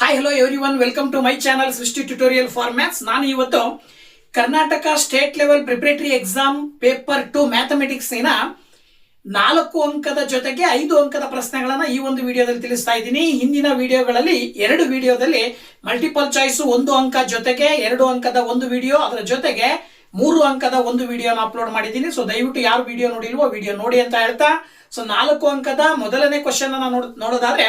Hi hello everyone, welcome to my channel Srishti tutorial for maths. ನಾನು ಇವತ್ತು Karnataka state level preparatory exam paper 2 mathematics ನ 4 ಅಂಕದ ಜೊತೆಗೆ 5 ಅಂಕದ ಪ್ರಶ್ನೆಗಳನ್ನ ಈ ಒಂದು ವಿಡಿಯೋದಲ್ಲಿ ತಿಳಿಸ್ತಾ ಇದ್ದೀನಿ. ಹಿಂದಿನ ವಿಡಿಯೋಗಳಲ್ಲಿ 2 ವಿಡಿಯೋದಲ್ಲಿ ಮಲ್ಟಿಪಲ್ ಚಾಯ್ಸ್ 1 ಅಂಕ ಜೊತೆಗೆ 2 ಅಂಕದ ಒಂದು ವಿಡಿಯೋ, ಅದರ ಜೊತೆಗೆ 3 ಅಂಕದ ಒಂದು ವಿಡಿಯೋನ ಅಪ್ಲೋಡ್ ಮಾಡಿದ್ದೀನಿ. ಸೊ ದಯವಿಟ್ಟು ಯಾರು ವಿಡಿಯೋ ನೋಡಿಲ್ವೋ ವಿಡಿಯೋ ನೋಡಿ ಅಂತ ಹೇಳ್ತಾ, ಸೊ 4 ಅಂಕದ ಮೊದಲನೇ ಕ್ವಶನ್ ಅನ್ನ ನೋಡೋದಾದ್ರೆ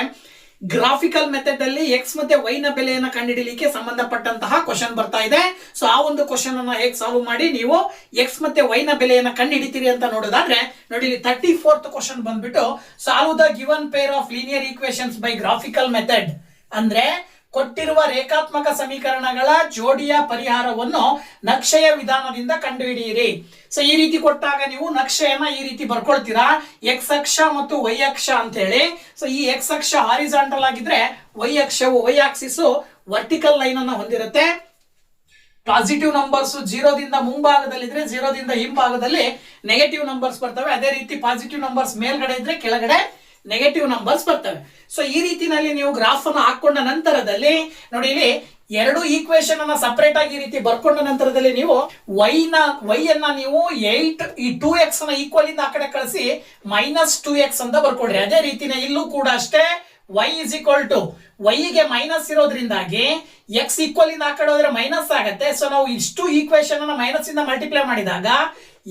ಗ್ರಾಫಿಕಲ್ ಮೆಥಡ್ ಅಲ್ಲಿ ಎಕ್ಸ್ ಮತ್ತೆ ವೈ ನ ಬೆಲೆಯನ್ನ ಕಂಡುಹಿಡಿಯಲಿಕ್ಕೆ ಸಂಬಂಧಪಟ್ಟಂತಹ ಕ್ವಶನ್ ಬರ್ತಾ ಇದೆ. ಸೊ ಆ ಒಂದು ಕ್ವಶನ್ ಅನ್ನ ಹೇಗೆ ಸಾಲ್ವ್ ಮಾಡಿ ನೀವು ಎಕ್ಸ್ ಮತ್ತೆ ವೈ ನ ಬೆಲೆಯನ್ನ ಕಂಡುಹಿಡಿತೀರಿ ಅಂತ ನೋಡೋದಾದ್ರೆ ನೋಡಿ, 34th ಕ್ವಶನ್ ಬಂದ್ಬಿಟ್ಟು solve the given pair of linear equations by graphical method. ಅಂದ್ರೆ ಕೊಟ್ಟಿರುವ ರೇಖಾತ್ಮಕ ಸಮೀಕರಣಗಳ ಜೋಡಿಯ ಪರಿಹಾರವನ್ನು ನಕ್ಷೆಯ ವಿಧಾನದಿಂದ ಕಂಡುಹಿಡಿಯಿರಿ. ಸೊ ಈ ರೀತಿ ಕೊಟ್ಟಾಗ ನೀವು ನಕ್ಷೆಯನ್ನ ಈ ರೀತಿ ಬರ್ಕೊಳ್ತೀರಾ, ಎಕ್ಸ್ ಅಕ್ಷ ಮತ್ತು ವೈ ಅಕ್ಷ ಅಂತ ಹೇಳಿ. ಸೊ ಈ ಎಕ್ಸ್ ಅಕ್ಷ ಹಾರಿಜಾಂಟಲ್ ಆಗಿದ್ರೆ ವೈ ಅಕ್ಷವು ವೈ ಆಕ್ಸಿಸ್ ವರ್ಟಿಕಲ್ ಲೈನ್ ಅನ್ನ ಹೊಂದಿರುತ್ತೆ. ಪಾಸಿಟಿವ್ ನಂಬರ್ಸ್ 0 ದಿಂದ ಮುಂಭಾಗದಲ್ಲಿದ್ರೆ 0 ದಿಂದ ಹಿಂಭಾಗದಲ್ಲಿ ನೆಗೆಟಿವ್ ನಂಬರ್ಸ್ ಬರ್ತವೆ. ಅದೇ ರೀತಿ ಪಾಸಿಟಿವ್ ನಂಬರ್ಸ್ ಮೇಲ್ಗಡೆ ಇದ್ರೆ ಕೆಳಗಡೆ ನೆಗೆಟಿವ್ ನಂಬರ್ಸ್ ಬರ್ತವೆ. ಸೊ ಈ ರೀತಿನಲ್ಲಿ ನೀವು ಗ್ರಾಫ್ ಅನ್ನು ಹಾಕೊಂಡ ನಂತರದಲ್ಲಿ ನೋಡಿ, ಇಲ್ಲಿ 2 ಈಕ್ವೇಶನ್ ಅನ್ನ ಸಪರೇಟ್ ಆಗಿ ಈ ರೀತಿ ಬರ್ಕೊಂಡ ನಂತರದಲ್ಲಿ ನೀವು ವೈ ಅನ್ನ ನೀವು 8 ಈ 2x ನ ಈಕ್ವಲ್ ಇಂದ ಆ ಕಡೆ ಕಳಿಸಿ -2x ಅಂತ ಬರ್ಕೊಡ್ರಿ. ಅದೇ ರೀತಿನೇ ಇಲ್ಲೂ ಕೂಡ ಅಷ್ಟೇ, y is equal to y ಗೆ ಮೈನಸ್ ಇರೋದ್ರಿಂದಾಗಿ x ಈಕ್ವಲ್ ಇಂದ ಆ ಕಡೆ ಹೋದ್ರೆ ಮೈನಸ್ ಆಗುತ್ತೆ. ಸೊ ನಾವು ಇಷ್ಟು ಈಕ್ವೇಶನ್ ಅನ್ನ ಮೈನಸ್ ಇಂದ ಮಲ್ಟಿಪ್ಲೈ ಮಾಡಿದಾಗ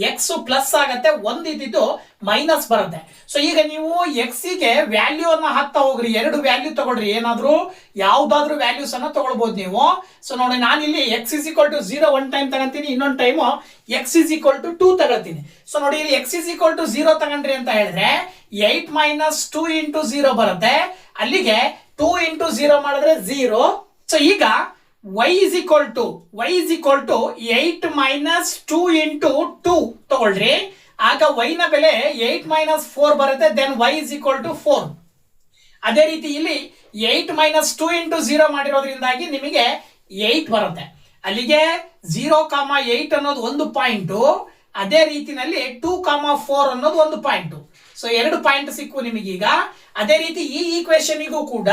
x ಪ್ಲಸ್ ಆಗತ್ತೆ, 1 ಇದ್ದಿದ್ದು ಮೈನಸ್ ಬರುತ್ತೆ. ಸೊ ಈಗ ನೀವು x ಗೆ ವ್ಯಾಲ್ಯೂ ಅನ್ನ ಹಾಕ್ತಾ ಹೋಗ್ರಿ, 2 ವ್ಯಾಲ್ಯೂ ತಗೊಳ್ರಿ, ಏನಾದ್ರೂ ಯಾವ್ದಾದ್ರು ವ್ಯಾಲ್ಯೂಸ್ ಅನ್ನ ತಗೊಳ್ಬಹುದು ನೀವು. ಸೊ ನೋಡಿ, ನಾನು ಇಲ್ಲಿ x is equal to 0 one time ತಗೊಂತೀನಿ, ಇನ್ನೊಂದು time x is equal to 2 ತಗೊಳ್ತೀನಿ. ಸೊ ನೋಡಿ, ಇಲ್ಲಿ x ಇಸ್ ಈಕ್ವಲ್ ಟು 0 ತಗೊಂಡ್ರಿ ಅಂತ ಹೇಳಿದ್ರೆ 8 ಮೈನಸ್ 2 ಇಂಟು 0 ಬರುತ್ತೆ. ಅಲ್ಲಿಗೆ 2 ಇಂಟು 0 ಮಾಡಿದ್ರೆ 0. ಸೊ ಈಗ y is equal to 8 minus 2 into 2 ತಗೊಳ್ರಿ. ಆಗ y ನ ಬೆಲೆ 8 minus 4 ಬರುತ್ತೆ. Then y is equal to 4. ಅದೇ ರೀತಿ ಇಲ್ಲಿ 8 minus 2 into 0 ಮಾಡಿರೋದ್ರಿಂದಾಗಿ ನಿಮಗೆ 8 ಬರುತ್ತೆ. ಅಲ್ಲಿಗೆ 0,8 ಅನ್ನೋದು ಒಂದು ಪಾಯಿಂಟು, ಅದೇ ರೀತಿನಲ್ಲಿ 2,4 ಅನ್ನೋದು ಒಂದು ಪಾಯಿಂಟು. ಸೊ 2 ಪಾಯಿಂಟ್ ಸಿಕ್ಕು ನಿಮಗೀಗ. ಅದೇ ರೀತಿ ಈ ಈಕ್ವೇಶನ್ಗೂ ಕೂಡ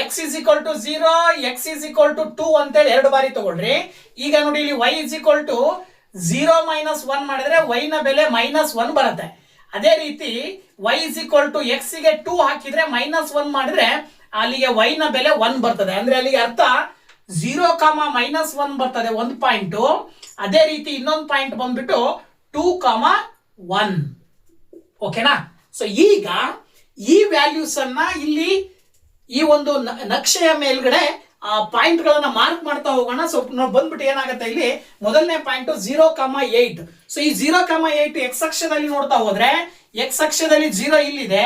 x is equal to 0, x is equal to 2 ಅಂತೇಳಿ 2 ಬಾರಿ ತಗೊಳ್ರಿ. ಈಗ ನೋಡಿ, ಇಲ್ಲಿ y is equal to 0 minus 1 ಮಾಡಿದ್ರೆ y ನ ಬೆಲೆ -1 ಬರುತ್ತೆ. ಅದೇ ರೀತಿ y is equal to x ಗೆ 2 ಹಾಕಿದ್ರೆ -1 ಮಾಡಿದ್ರೆ ಅಲ್ಲಿಗೆ y ನ ಬೆಲೆ 1 ಬರ್ತದೆ. ಅಂದ್ರೆ ಅಲ್ಲಿಗೆ ಅರ್ಥ 0, -1 ಬರ್ತದೆ ಒಂದು ಪಾಯಿಂಟ್. ಅದೇ ರೀತಿ ಇನ್ನೊಂದು ಪಾಯಿಂಟ್ ಬಂದ್ಬಿಟ್ಟು 2,1. ಓಕೆನಾ? ಸೊ ಈಗ ಈ ವ್ಯಾಲ್ಯೂಸ್ ಅನ್ನ ಇಲ್ಲಿ ಈ ಒಂದು ನಕ್ಷೆಯ ಮೇಲ್ಗಡೆ ಪಾಯಿಂಟ್ ಗಳನ್ನ ಮಾರ್ಕ್ ಮಾಡ್ತಾ ಹೋಗೋಣ. ಸೊ ಬಂದ್ಬಿಟ್ಟು ಏನಾಗುತ್ತೆ, ಇಲ್ಲಿ ಮೊದಲನೇ ಪಾಯಿಂಟ್ 0,8. ಸೊ ಈ 0,8 ಎಕ್ಸ್ ಅಕ್ಷದಲ್ಲಿ ನೋಡ್ತಾ ಹೋದ್ರೆ ಎಕ್ಸ್ ಅಕ್ಷದಲ್ಲಿ 0 ಇಲ್ಲಿದೆ,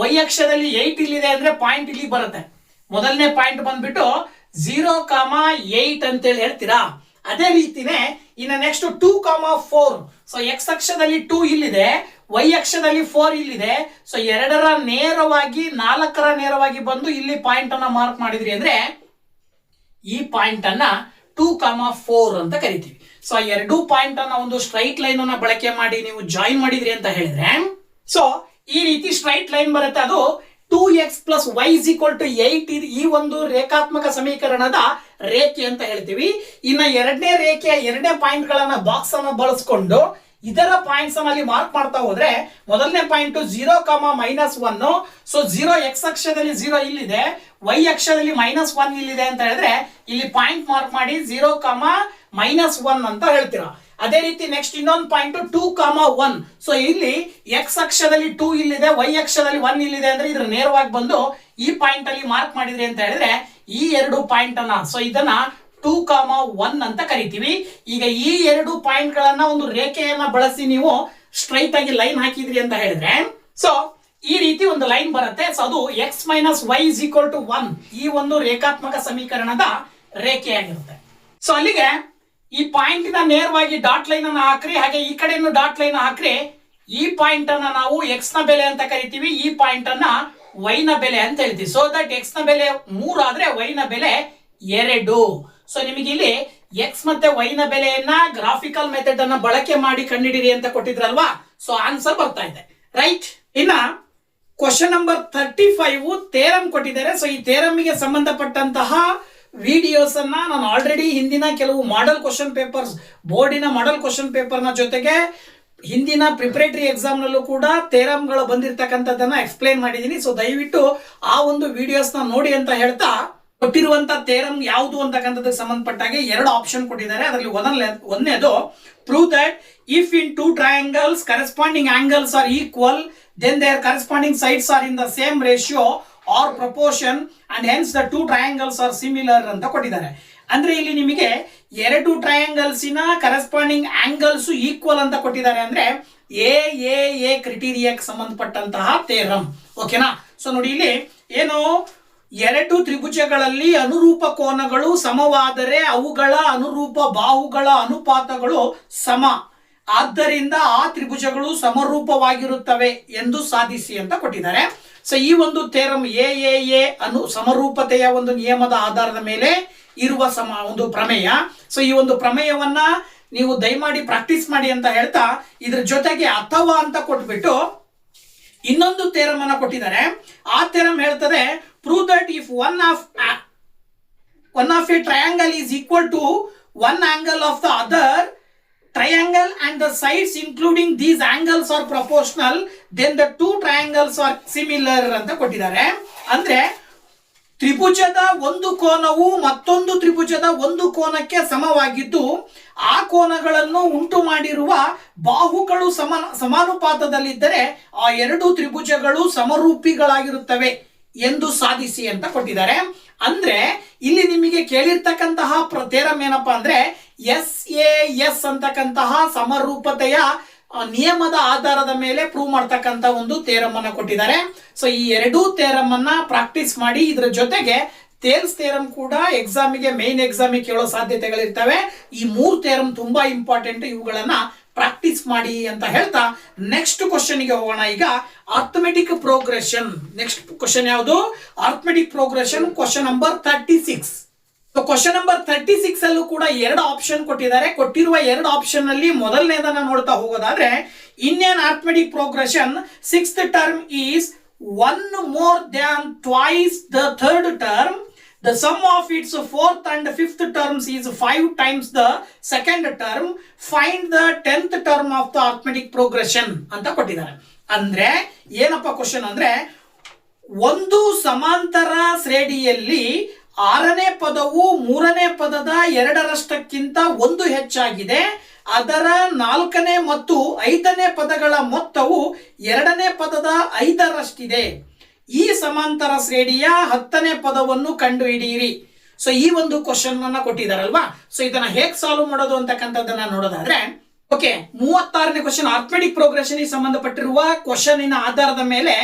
ವೈ ಅಕ್ಷದಲ್ಲಿ 8 ಇಲ್ಲಿದೆ, ಅಂದ್ರೆ ಪಾಯಿಂಟ್ ಇಲ್ಲಿ ಬರುತ್ತೆ. ಮೊದಲನೇ ಪಾಯಿಂಟ್ ಬಂದ್ಬಿಟ್ಟು 0,8 ಅಂತೇಳಿ ಹೇಳ್ತೀರಾ. ಅದೇ ರೀತಿನೇ ಇನ್ನು ನೆಕ್ಸ್ಟ್ 2,4. ಸೊ ಎಕ್ಸ್ ಅಕ್ಷದಲ್ಲಿ 2 ಇಲ್ಲಿದೆ, ವೈ ಅಕ್ಷದಲ್ಲಿ 4 ಇಲ್ಲಿದೆ. ಸೊ 2ರ ನೇರವಾಗಿ 4ರ ನೇರವಾಗಿ ಬಂದು ಇಲ್ಲಿ ಪಾಯಿಂಟ್ ಅನ್ನ ಮಾರ್ಕ್ ಮಾಡಿದ್ರಿ ಅಂದ್ರೆ ಈ ಪಾಯಿಂಟ್ ಅನ್ನ 2,4 ಅಂತ ಕರಿತೀವಿ. ಸೊ 2 ಪಾಯಿಂಟ್ ಅನ್ನ ಒಂದು ಸ್ಟ್ರೈಟ್ ಲೈನ್ ಅನ್ನ ಬಳಕೆ ಮಾಡಿ ನೀವು ಜಾಯಿನ್ ಮಾಡಿದ್ರಿ ಅಂತ ಹೇಳಿದ್ರೆ, ಸೊ ಈ ರೀತಿ ಸ್ಟ್ರೈಟ್ ಲೈನ್ ಬರುತ್ತೆ. ಅದು 2x plus y is equal to 8 ಈ ಒಂದು ರೇಖಾತ್ಮಕ ಸಮೀಕರಣದ ರೇಖೆ ಅಂತ ಹೇಳ್ತೀವಿ. ಇನ್ನ ಎರಡನೇ ರೇಖೆಯ 2ನೇ ಪಾಯಿಂಟ್ ಗಳನ್ನ ಬಾಕ್ಸ್ ಅನ್ನ ಬಳಸ್ಕೊಂಡು ಇದರ ಪಾಯಿಂಟ್ಸ್ ಅನ್ನ ಅಲ್ಲಿ ಮಾರ್ಕ್ ಮಾಡ್ತಾ ಹೋದ್ರೆ ಮೊದಲನೇ ಪಾಯಿಂಟ್ 0,-1. ಸೊ 0 ಎಕ್ಸ್ ಅಕ್ಷದಲ್ಲಿ 0 ಇಲ್ಲಿದೆ, ವೈ ಅಕ್ಷದಲ್ಲಿ -1 ಇಲ್ಲಿದೆ ಅಂತ ಹೇಳಿದ್ರೆ ಇಲ್ಲಿ ಪಾಯಿಂಟ್ ಮಾರ್ಕ್ ಮಾಡಿ 0,-1 ಅಂತ ಹೇಳ್ತೀರಾ. ಅದೇ ರೀತಿ ನೆಕ್ಸ್ಟ್ ಇನ್ನೊಂದು ಪಾಯಿಂಟ್ 2,1. ಸೊ ಇಲ್ಲಿ ಎಕ್ಸ್ ಅಕ್ಷದಲ್ಲಿ 2 ಇಲ್ಲಿದೆ, ವೈ ಅಕ್ಷದಲ್ಲಿ 1 ಇಲ್ಲಿದೆ, ಅಂದ್ರೆ ಇದ್ರ ನೇರವಾಗಿ ಬಂದು ಈ ಪಾಯಿಂಟ್ ಅಲ್ಲಿ ಮಾರ್ಕ್ ಮಾಡಿದ್ರಿ ಅಂತ ಹೇಳಿದ್ರೆ ಈ 2 ಪಾಯಿಂಟ್ ಅನ್ನ, ಸೊ ಇದನ್ನ 2,1 ಅಂತ ಕರಿತೀವಿ. ಈಗ ಈ 2 ಪಾಯಿಂಟ್ ಗಳನ್ನ ಒಂದು ರೇಖೆಯನ್ನ ಬಳಸಿ ನೀವು ಸ್ಟ್ರೈಟ್ ಆಗಿ ಲೈನ್ ಹಾಕಿದ್ರಿ ಅಂತ ಹೇಳಿದ್ರೆ, ಸೊ ಈ ರೀತಿ ಒಂದು ಲೈನ್ ಬರುತ್ತೆ. ಸೊ ಅದು x minus Y is equal to 1 ಈ ಒಂದು ರೇಖಾತ್ಮಕ ಸಮೀಕರಣದ ರೇಖೆಯಾಗಿರುತ್ತೆ. ಸೊ ಅಲ್ಲಿಗೆ ಈ ಪಾಯಿಂಟ್ ನ ನೇರವಾಗಿ ಡಾಟ್ ಲೈನ್ ಅನ್ನ ಹಾಕ್ರಿ, ಹಾಗೆ ಈ ಕಡೆಯನ್ನು ಡಾಟ್ ಲೈನ್ ಹಾಕ್ರಿ. ಈ ಪಾಯಿಂಟ್ ಅನ್ನ ನಾವು ಎಕ್ಸ್ ನ ಬೆಲೆ ಅಂತ ಕರಿತೀವಿ, ಈ ಪಾಯಿಂಟ್ ಅನ್ನ ವೈ ನ ಬೆಲೆ ಅಂತ ಹೇಳ್ತೀವಿ. ಸೊ ದಟ್ ಎಕ್ಸ್ ನ ಬೆಲೆ 3 ಆದ್ರೆ ವೈ ನ ಬೆಲೆ 2. ಸೊ ನಿಮಗೆ ಇಲ್ಲಿ ಎಕ್ಸ್ ಮತ್ತೆ ವೈ ನ ಬೆಲೆಯನ್ನ ಗ್ರಾಫಿಕಲ್ ಮೆಥಡ್ ಅನ್ನ ಬಳಕೆ ಮಾಡಿ ಕಂಡುಹಿಡಿರಿ ಅಂತ ಕೊಟ್ಟಿದ್ರಲ್ವಾ. ಸೊ ಆನ್ಸರ್ ಬರ್ತಾ ಇದೆ, ರೈಟ್. ಇನ್ನ ಕ್ವಶನ್ ನಂಬರ್ 35 ಥೇರಮ್ ಕೊಟ್ಟಿದ್ದಾರೆ. ಸೊ ಈ ಥೇರಮ್ಗೆ ಸಂಬಂಧಪಟ್ಟಂತಹ ವಿಡಿಯೋಸ್ ಅನ್ನ ನಾನು ಆಲ್ರೆಡಿ ಹಿಂದಿನ ಕೆಲವು ಮಾಡೆಲ್ ಕ್ವಶನ್ ಪೇಪರ್ಸ್, ಬೋರ್ಡಿನ ಮಾಡೆಲ್ ಕ್ವಶನ್ ಪೇಪರ್ನ ಜೊತೆಗೆ ಹಿಂದಿನ ಪ್ರಿಪರೇಟರಿ ಎಕ್ಸಾಮ್ ನಲ್ಲೂ ಕೂಡ ಥೇರಮ್ಗಳು ಬಂದಿರತಕ್ಕಂಥದ್ದನ್ನ ಎಕ್ಸ್ಪ್ಲೇನ್ ಮಾಡಿದ್ದೀನಿ. ಸೊ ದಯವಿಟ್ಟು ಆ ಒಂದು ವಿಡಿಯೋಸ್ ನ ನೋಡಿ ಅಂತ ಹೇಳ್ತಾ, ಕೊಟ್ಟಿರುವಂತ ಥೇರಮ್ ಯಾವುದು ಅಂತಕ್ಕಂಥದ್ದಕ್ಕೆ ಸಂಬಂಧಪಟ್ಟಾಗೆ 2 ಆಪ್ಷನ್ ಕೊಟ್ಟಿದ್ದಾರೆ. ಅದರಲ್ಲಿ ಒಂದನೇದು prove that if in 2 triangles corresponding angles are equal, then their corresponding sides are in the same ratio or proportion and hence the 2 triangles are similar ಅಂತ ಕೊಟ್ಟಿದ್ದಾರೆ. ಅಂದ್ರೆ ಇಲ್ಲಿ ನಿಮಗೆ 2 ಟ್ರಯಾಂಗಲ್ಸ್ ನ ಕರೆಸ್ಪಾಂಡಿಂಗ್ ಆಂಗಲ್ಸ್ ಈಕ್ವಲ್ ಅಂತ ಕೊಟ್ಟಿದ್ದಾರೆ. ಅಂದ್ರೆ ಎ ಕ್ರಿಟೀರಿಯಾಕ್ಕೆ ಸಂಬಂಧಪಟ್ಟಂತಹ ಥೇರಮ್. ಓಕೆನಾ? ಸೊ ನೋಡಿ ಇಲ್ಲಿ ಏನು, 2 ತ್ರಿಭುಜಗಳಲ್ಲಿ ಅನುರೂಪ ಕೋನಗಳು ಸಮವಾದರೆ ಅವುಗಳ ಅನುರೂಪ ಬಾಹುಗಳ ಅನುಪಾತಗಳು ಸಮ, ಆದ್ದರಿಂದ ಆ ತ್ರಿಭುಜಗಳು ಸಮರೂಪವಾಗಿರುತ್ತವೆ ಎಂದು ಸಾಧಿಸಿ ಅಂತ ಕೊಟ್ಟಿದ್ದಾರೆ. ಸೊ ಈ ಒಂದು ಥೇರಮ್ ಎ ಸಮರೂಪತೆಯ ಒಂದು ನಿಯಮದ ಆಧಾರದ ಮೇಲೆ ಇರುವ ಒಂದು ಪ್ರಮೇಯ. ಸೊ ಈ ಒಂದು ಪ್ರಮೇಯವನ್ನ ನೀವು ದಯಮಾಡಿ ಪ್ರಾಕ್ಟೀಸ್ ಮಾಡಿ ಅಂತ ಹೇಳ್ತಾ, ಇದ್ರ ಜೊತೆಗೆ ಅಥವಾ ಅಂತ ಕೊಟ್ಬಿಟ್ಟು ಇನ್ನೊಂದು ಥೇರಮ್ ಅನ್ನ ಕೊಟ್ಟಿದ್ದಾರೆ. ಆ ಥೇರಮ್ ಹೇಳ್ತದೆ, prove that if one of a triangle is equal to one angle of the other triangle and the sides including these angles are proportional, then the 2 triangles are similar ಅಂತ ಕೊಟ್ಟಿದ್ದಾರೆ. ಅಂದ್ರೆ ತ್ರಿಭುಜದ ಒಂದು ಕೋನವು ಮತ್ತೊಂದು ತ್ರಿಭುಜದ ಒಂದು ಕೋನಕ್ಕೆ ಸಮವಾಗಿದ್ದು ಆ ಕೋನಗಳನ್ನು ಉಂಟು ಮಾಡಿರುವ ಬಾಹುಗಳು ಸಮಾನುಪಾತದಲ್ಲಿದ್ದರೆ ಆ 2 ತ್ರಿಭುಜಗಳು ಸಮರೂಪಿಗಳಾಗಿರುತ್ತವೆ ಎಂದು ಸಾಧಿಸಿ ಅಂತ ಕೊಟ್ಟಿದ್ದಾರೆ. ಅಂದ್ರೆ ಇಲ್ಲಿ ನಿಮಗೆ ಕೇಳಿರ್ತಕ್ಕಂತಹ ಥೇರಮ್ ಏನಪ್ಪಾ ಅಂದ್ರೆ SAS ಅಂತಕ್ಕಂತಹ ಸಮರೂಪತೆಯ ನಿಯಮದ ಆಧಾರದ ಮೇಲೆ ಪ್ರೂವ್ ಮಾಡ್ತಕ್ಕಂಥ ಒಂದು ಥೇರಮ್ ಅನ್ನ ಕೊಟ್ಟಿದ್ದಾರೆ. ಸೊ ಈ 2 ಥೇರಮ್ ಅನ್ನ ಪ್ರಾಕ್ಟೀಸ್ ಮಾಡಿ. ಇದರ ಜೊತೆಗೆ ಥೇಲ್ಸ್ ಥೇರಮ್ ಕೂಡ ಎಕ್ಸಾಮಿಗೆ, ಮೇನ್ ಎಕ್ಸಾಮಿಗೆ ಕೇಳೋ ಸಾಧ್ಯತೆಗಳಿರ್ತವೆ. ಈ 3 ಥೇರಮ್ ತುಂಬಾ ಇಂಪಾರ್ಟೆಂಟ್, ಇವುಗಳನ್ನ ಪ್ರಾಕ್ಟೀಸ್ ಮಾಡಿ ಅಂತ ಹೇಳ್ತಾ ನೆಕ್ಸ್ಟ್ ಕ್ವಶನ್ ಗೆ ಹೋಗೋಣ. ಈಗ ಅರ್ಥಮೆಟಿಕ್ ಪ್ರೋಗ್ರೆಷನ್. ನೆಕ್ಸ್ಟ್ ಕ್ವಶನ್ ಯಾವುದು? Arithmetic progression, question number 36. Question number 36 ಅಲ್ಲೂ ಕೂಡ 2 ಆಪ್ಷನ್ ಕೊಟ್ಟಿದ್ದಾರೆ. ಕೊಟ್ಟಿರುವ 2 ಆಪ್ಷನ್ ಅಲ್ಲಿ ಮೊದಲನೇದನ್ನ ನೋಡ್ತಾ ಹೋಗೋದಾದ್ರೆ, in an arithmetic progression 6th term is 1 more than twice the 3rd term. The sum of its 4th and 5th terms is 5 times the 2nd term. Find the 10th term of the arithmetic progression ಅಂತ ಕೊಟ್ಟಿದ್ದಾರೆ. ಅಂದ್ರೆ ಏನಪ್ಪ question ಅಂದ್ರೆ, ಒಂದು ಸಮಾಂತರ ಶ್ರೇಣಿಯಲ್ಲಿ 6ನೇ ಪದವು 3ನೇ ಪದದ 2ರಷ್ಟಕ್ಕಿಂತ 1 ಹೆಚ್ಚಾಗಿದೆ. ಅದರ 4ನೇ ಮತ್ತು 5ನೇ ಪದಗಳ ಮೊತ್ತವು 2ನೇ ಪದದ 5ರಷ್ಟಿದೆ. ಈ ಸಮಾಂತರ ಶ್ರೇಣಿಯ 10ನೇ ಪದವನ್ನು ಕಂಡುಹಿಡಿಯಿರಿ. ಸೊ ಈ ಒಂದು ಕ್ವಶನ್ ಅನ್ನ ಕೊಟ್ಟಿದ್ದಾರಲ್ವಾ. ಸೊ ಇದನ್ನ ಹೇಗೆ ಸಾಲ್ವ್ ಮಾಡೋದು ಅಂತಕ್ಕಂಥದ್ದನ್ನ ನೋಡೋದಾದ್ರೆ, ಓಕೆ, 36ನೇ ಕ್ವಶನ್ ಅರ್ಥಮೆಟಿಕ್ ಪ್ರೋಗ್ರೆಷನ್ ಸಂಬಂಧಪಟ್ಟಿರುವ ಕ್ವಶನ್ ಆಧಾರದ ಮೇಲೆ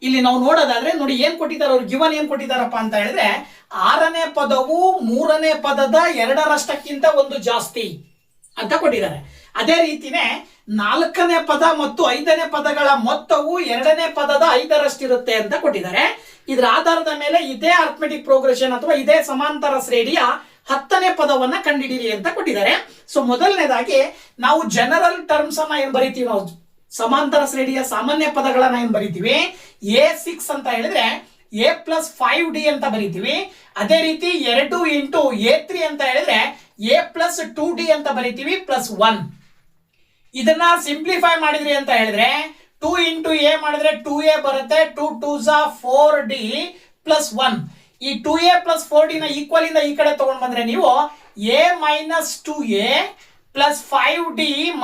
ಇಲ್ಲಿ ನಾವು ನೋಡೋದಾದ್ರೆ, ನೋಡಿ ಏನ್ ಕೊಟ್ಟಿದ್ದಾರೆ ಅವ್ರು, ಗಿವನ್ ಏನ್ ಕೊಟ್ಟಿದ್ದಾರಪ್ಪ ಅಂತ ಹೇಳಿದ್ರೆ, 6ನೇ ಪದವು 3ನೇ ಪದದ 2ರಷ್ಟಕ್ಕಿಂತ 1 ಜಾಸ್ತಿ ಅಂತ ಕೊಟ್ಟಿದ್ದಾರೆ. ಅದೇ ರೀತಿನೇ 4ನೇ ಪದ ಮತ್ತು 5ನೇ ಪದಗಳ ಮೊತ್ತವು 2ನೇ ಪದದ 5ರಷ್ಟಿರುತ್ತೆ ಅಂತ ಕೊಟ್ಟಿದ್ದಾರೆ. ಇದರ ಆಧಾರದ ಮೇಲೆ ಇದೇ ಅರ್ಥಮೆಟಿಕ್ ಪ್ರೋಗ್ರೆಷನ್ ಅಥವಾ ಇದೇ ಸಮಾಂತರ ಶ್ರೇಣಿಯ 10ನೇ ಪದವನ್ನ ಕಂಡುಹಿಡಿಯಿರಿ ಅಂತ ಕೊಟ್ಟಿದ್ದಾರೆ. ಸೊ ಮೊದಲನೇದಾಗಿ ನಾವು ಜನರಲ್ ಟರ್ಮ್ಸ್ ಅನ್ನ ಏನ್ ಬರಿತೀವಿ, ನಾವು ಸಮಾಂತರ ಶ್ರೇಣಿಯ ಸಾಮಾನ್ಯ ಪದಗಳನ್ನ ಏನ್ ಬರಿತೀವಿ, A6 ಅಂತ ಹೇಳಿದ್ರೆ A+5D ಅಂತ ಬರಿತೀವಿ. ಅದೇ ರೀತಿ 2 ಇಂಟು A3 ಅಂತ ಹೇಳಿದ್ರೆ A+2D ಅಂತ ಬರಿತೀವಿ +1. ಇದನ್ನ ಸಿಂಪ್ಲಿಫೈ ಮಾಡಿದ್ರಿ ಅಂತ ಹೇಳಿದ್ರೆ 2 ಇಂಟು A ಮಾಡಿದ್ರೆ 2A ಬರುತ್ತೆ, 2 2s 4D +1. ಈ 2A + 4D ನ ಈಕ್ವಲ್ ಇಂದ ಈ ಕಡೆ ತಗೊಂಡ್ ಬಂದ್ರೆ ನೀವು A - 2A + 5D -